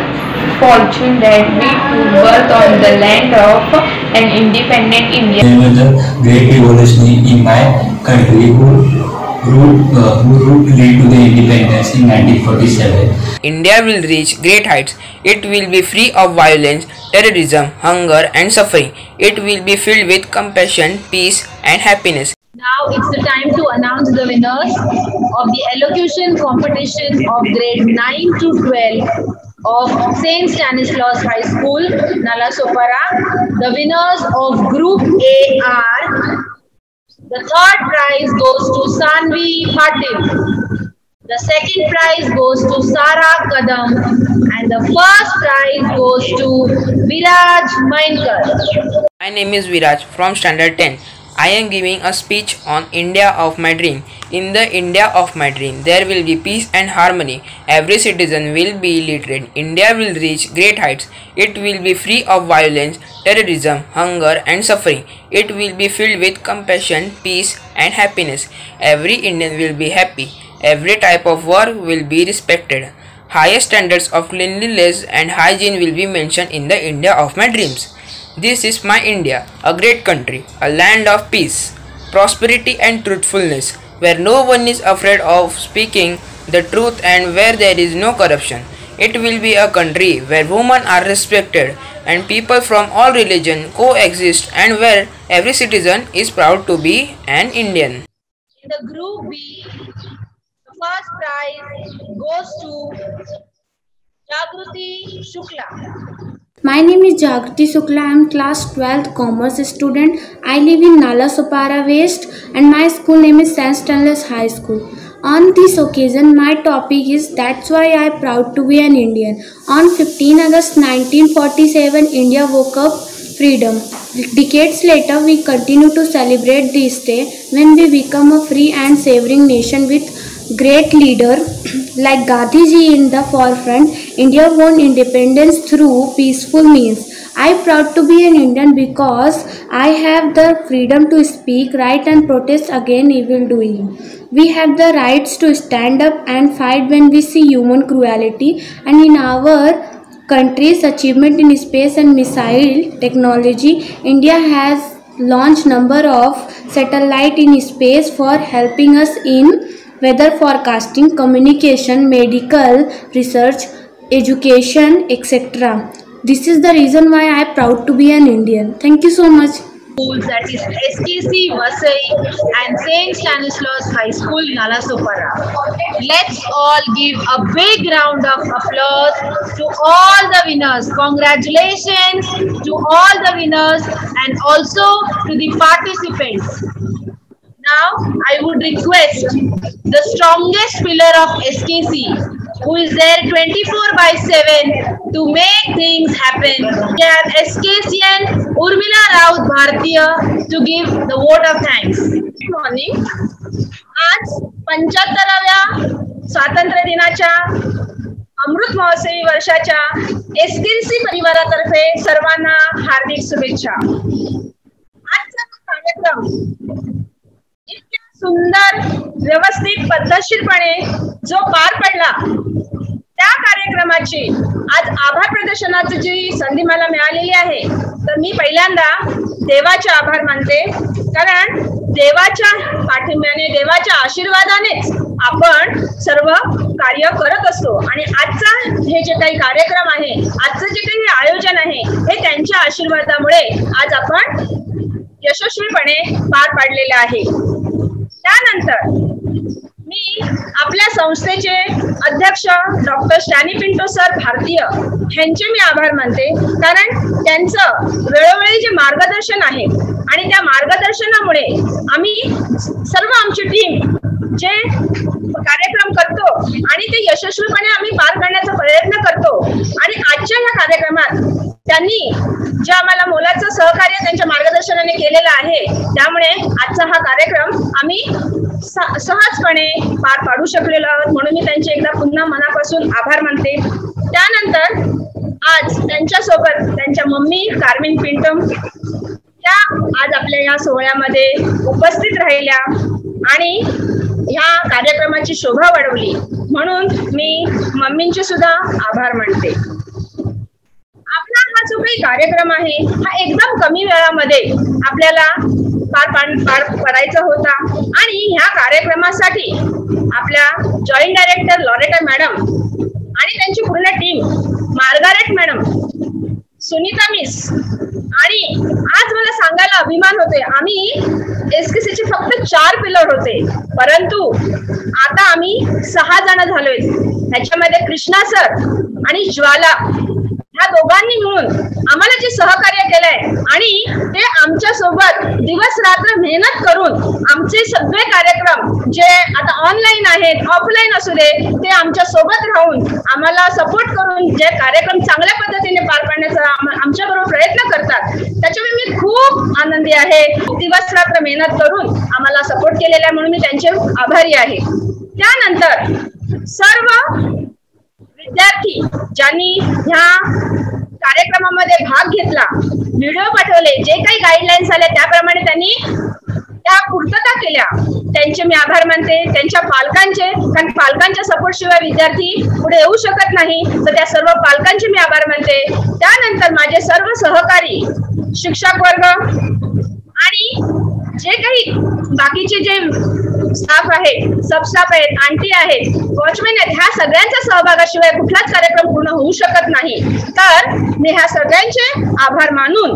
fortune that we took birth on the land of an independent India. There was a great revolution in my country who lead to the independence in 1947. India will reach great heights. It will be free of violence, terrorism, hunger and suffering. It will be filled with compassion, peace and happiness. Now it's the time to announce the winners of the elocution competition of grade 9 to 12 of St. Stanislaus High School, Nalasopara. The winners of Group A are: the third prize goes to Sanvi Patil. The second prize goes to Sara Kadam. And the first prize goes to Viraj Mainkar. My name is Viraj from Standard 10. I am giving a speech on India of my dream. In the India of my dream, there will be peace and harmony. Every citizen will be literate. India will reach great heights. It will be free of violence, terrorism, hunger and suffering. It will be filled with compassion, peace and happiness. Every Indian will be happy. Every type of work will be respected. Higher standards of cleanliness and hygiene will be mentioned in the India of my dreams. This is my India, a great country, a land of peace, prosperity and truthfulness, where no one is afraid of speaking the truth and where there is no corruption. It will be a country where women are respected and people from all religions coexist and where every citizen is proud to be an Indian. In the Group B, the first prize goes to Jagruti Shukla. My name is Jagruti Shukla. I am class 12th commerce student. I live in Nalasopara West and my school name is St. Stanislaus High School. On this occasion, my topic is That's Why I am Proud to be an Indian. On 15 August 1947, India woke up freedom. Decades later, we continue to celebrate this day when we become a free and savoring nation with great leader like Gandhiji in the forefront. India won independence through peaceful means. I am proud to be an Indian because I have the freedom to speak, write and protest against evildoing. We have the rights to stand up and fight when we see human cruelty, and in our country's achievement in space and missile technology, India has launched number of satellites in space for helping us in weather forecasting, communication, medical research, education, etc. This is the reason why I am proud to be an Indian. Thank you so much. Schools, that is SKC Vasai and St. Stanislaus High School, Nalasopara. Let's all give a big round of applause to all the winners. Congratulations to all the winners and also to the participants. Now, I would request the strongest pillar of SKC, who is there 24/7 to make things happen. We have SKCN Urmila Raut Bhartiya to give the vote of thanks. Good morning. आज 75व्या स्वातंत्र्य दिनाच्या अमृत महोत्सवी वर्षाच्या एसकेसी परिवारातर्फे सर्वांना हार्दिक शुभेच्छा. आजचा कार्यक्रम इतक्या सुंदर व्यवस्थित पद्धतशीरपणे जो पार पडला, त्या कार्यक्रमाची आज आभार प्रदर्शनाची जी संधी मला मिळालेली आहे, तर मी पहिल्यांदा देवाचे आभार मानते. कारण देवाच्या पाठिंब्याने, देवाच्या आशीर्वादानेच आपण सर्व कार्य करत असतो. आणि आजचा हे जे काही कार्यक्रम आहे, आजचं जे काही आयोजन आहे, हे त्यांच्या आशीर्वादामुळे आज आपण यशस्वीपणे पार पाडलेलं आहे. त्यानंतर मी आपल्या संस्थेचे अध्यक्ष डॉक्टर स्टॅनी पिंटो सर भारतीय यांचे मी आभार मानते. कारण त्यांचं वेळोवेळी जे मार्गदर्शन आहे आणि त्या मार्गदर्शनामुळे आम्ही सर्व आमची टीम जे कार्यक्रम करतो आणि ते यशस्वीपणे आम्ही पार करण्याचा प्रयत्न करतो. आणि आजच्या या कार्यक्रमात त्यांनी जे आम्हाला मोलाचं सहकार्य त्यांच्या मार्गदर्शनाने केलेलं आहे, त्यामुळे आजचा हा कार्यक्रम आम्ही सहजपणे पार पाडू शकलेलो आहोत. म्हणून मी त्यांचे एकदा पुन्हा मनापासून आभार मानते. त्यानंतर आज त्यांच्यासोबत त्यांच्या मम्मी कार्मिन पिंटम त्या आज आपल्या या सोहळ्यामध्ये उपस्थित राहिल्या आणि ह्या कार्यक्रमाची शोभा वाढवली. म्हणून मी मम्मींचे सुद्धा आभार मानते. आपला हा जो काही कार्यक्रम आहे, हा एकदम कमी वेळामध्ये आपल्याला पार पडायचा होता. आणि ह्या कार्यक्रमासाठी आपल्या जॉईंट डायरेक्टर लॉरेटा मॅडम आणि त्यांची पूर्ण team, Margaret madam, Sunita miss, आणि आज मला सांगायला अभिमान होते, आम्ही एसकेसीचे फक्त 4 पिलर होते, परंतु आता आम्ही 6 जण झालोय. ह्याच्यामध्ये कृष्णा सर आणि ज्वाला ह्या दोघांनी मिळून आम्हाला जे सहकार्य केलंय आणि ते आमच्या सोबत दिवस रात्र मेहनत करून आमचे सगळे कार्यक्रम जे आता ऑनलाईन आहेत, ऑफलाईन असू दे, ते आमच्या सोबत राहून आम्हाला सपोर्ट करून जे कार्यक्रम चांगल्या पद्धतीने पार पाडण्याचा आमच्या बरोबर प्रयत्न करतात, त्याच्यामुळे मी खूप आनंदी आहे. दिवस रात्र मेहनत करून आम्हाला सपोर्ट केलेला आहे, म्हणून मी त्यांचे आभारी आहे. त्यानंतर सर्व विद्यार्थी ज्यांनी ह्या कार्यक्रमामध्ये भाग घेतला, व्हिडिओ पाठवले, जे काही गाईडलाईन्स आले त्याप्रमाणे त्यांनी त्या पूर्तता केल्या, त्यांचे मी आभार मानते. त्यांच्या पालकांचे, कारण पालकांच्या सपोर्ट शिवाय विद्यार्थी पुढे येऊ शकत नाही, तर त्या सर्व पालकांचे मी आभार मानते. त्यानंतर माझे सर्व सहकारी, शिक्षक वर्ग आणि जे काही बाकीचे जे स्टाफ आहेत, सब स्टाफ आहेत, आंटी आहेत, वॉचमॅन आहेत, ह्या सगळ्यांच्या सहभागाशिवाय कुठलाच कार्यक्रम पूर्ण होऊ शकत नाही. तर मी ह्या सगळ्यांचे आभार मानून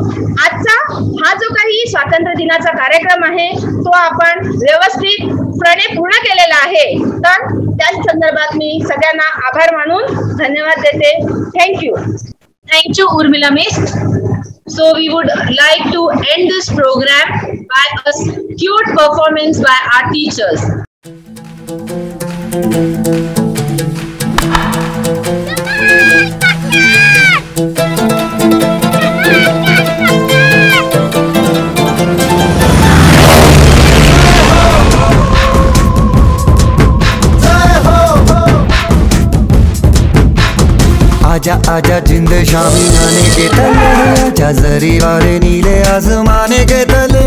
आजचा हा जो काही स्वातंत्र्य दिनाचा कार्यक्रम आहे, तो आपण व्यवस्थितपणे पूर्ण केलेला आहे. तर त्याच संदर्भात मी सगळ्यांना आभार मानून धन्यवाद देते. Thank you. Thank you, Urmila Miss. So we would like to end this program by a cute performance by our teachers. आजा आजा जिंद शामी आने के तले, आजा जरी वाले नीले आसमाने के तले।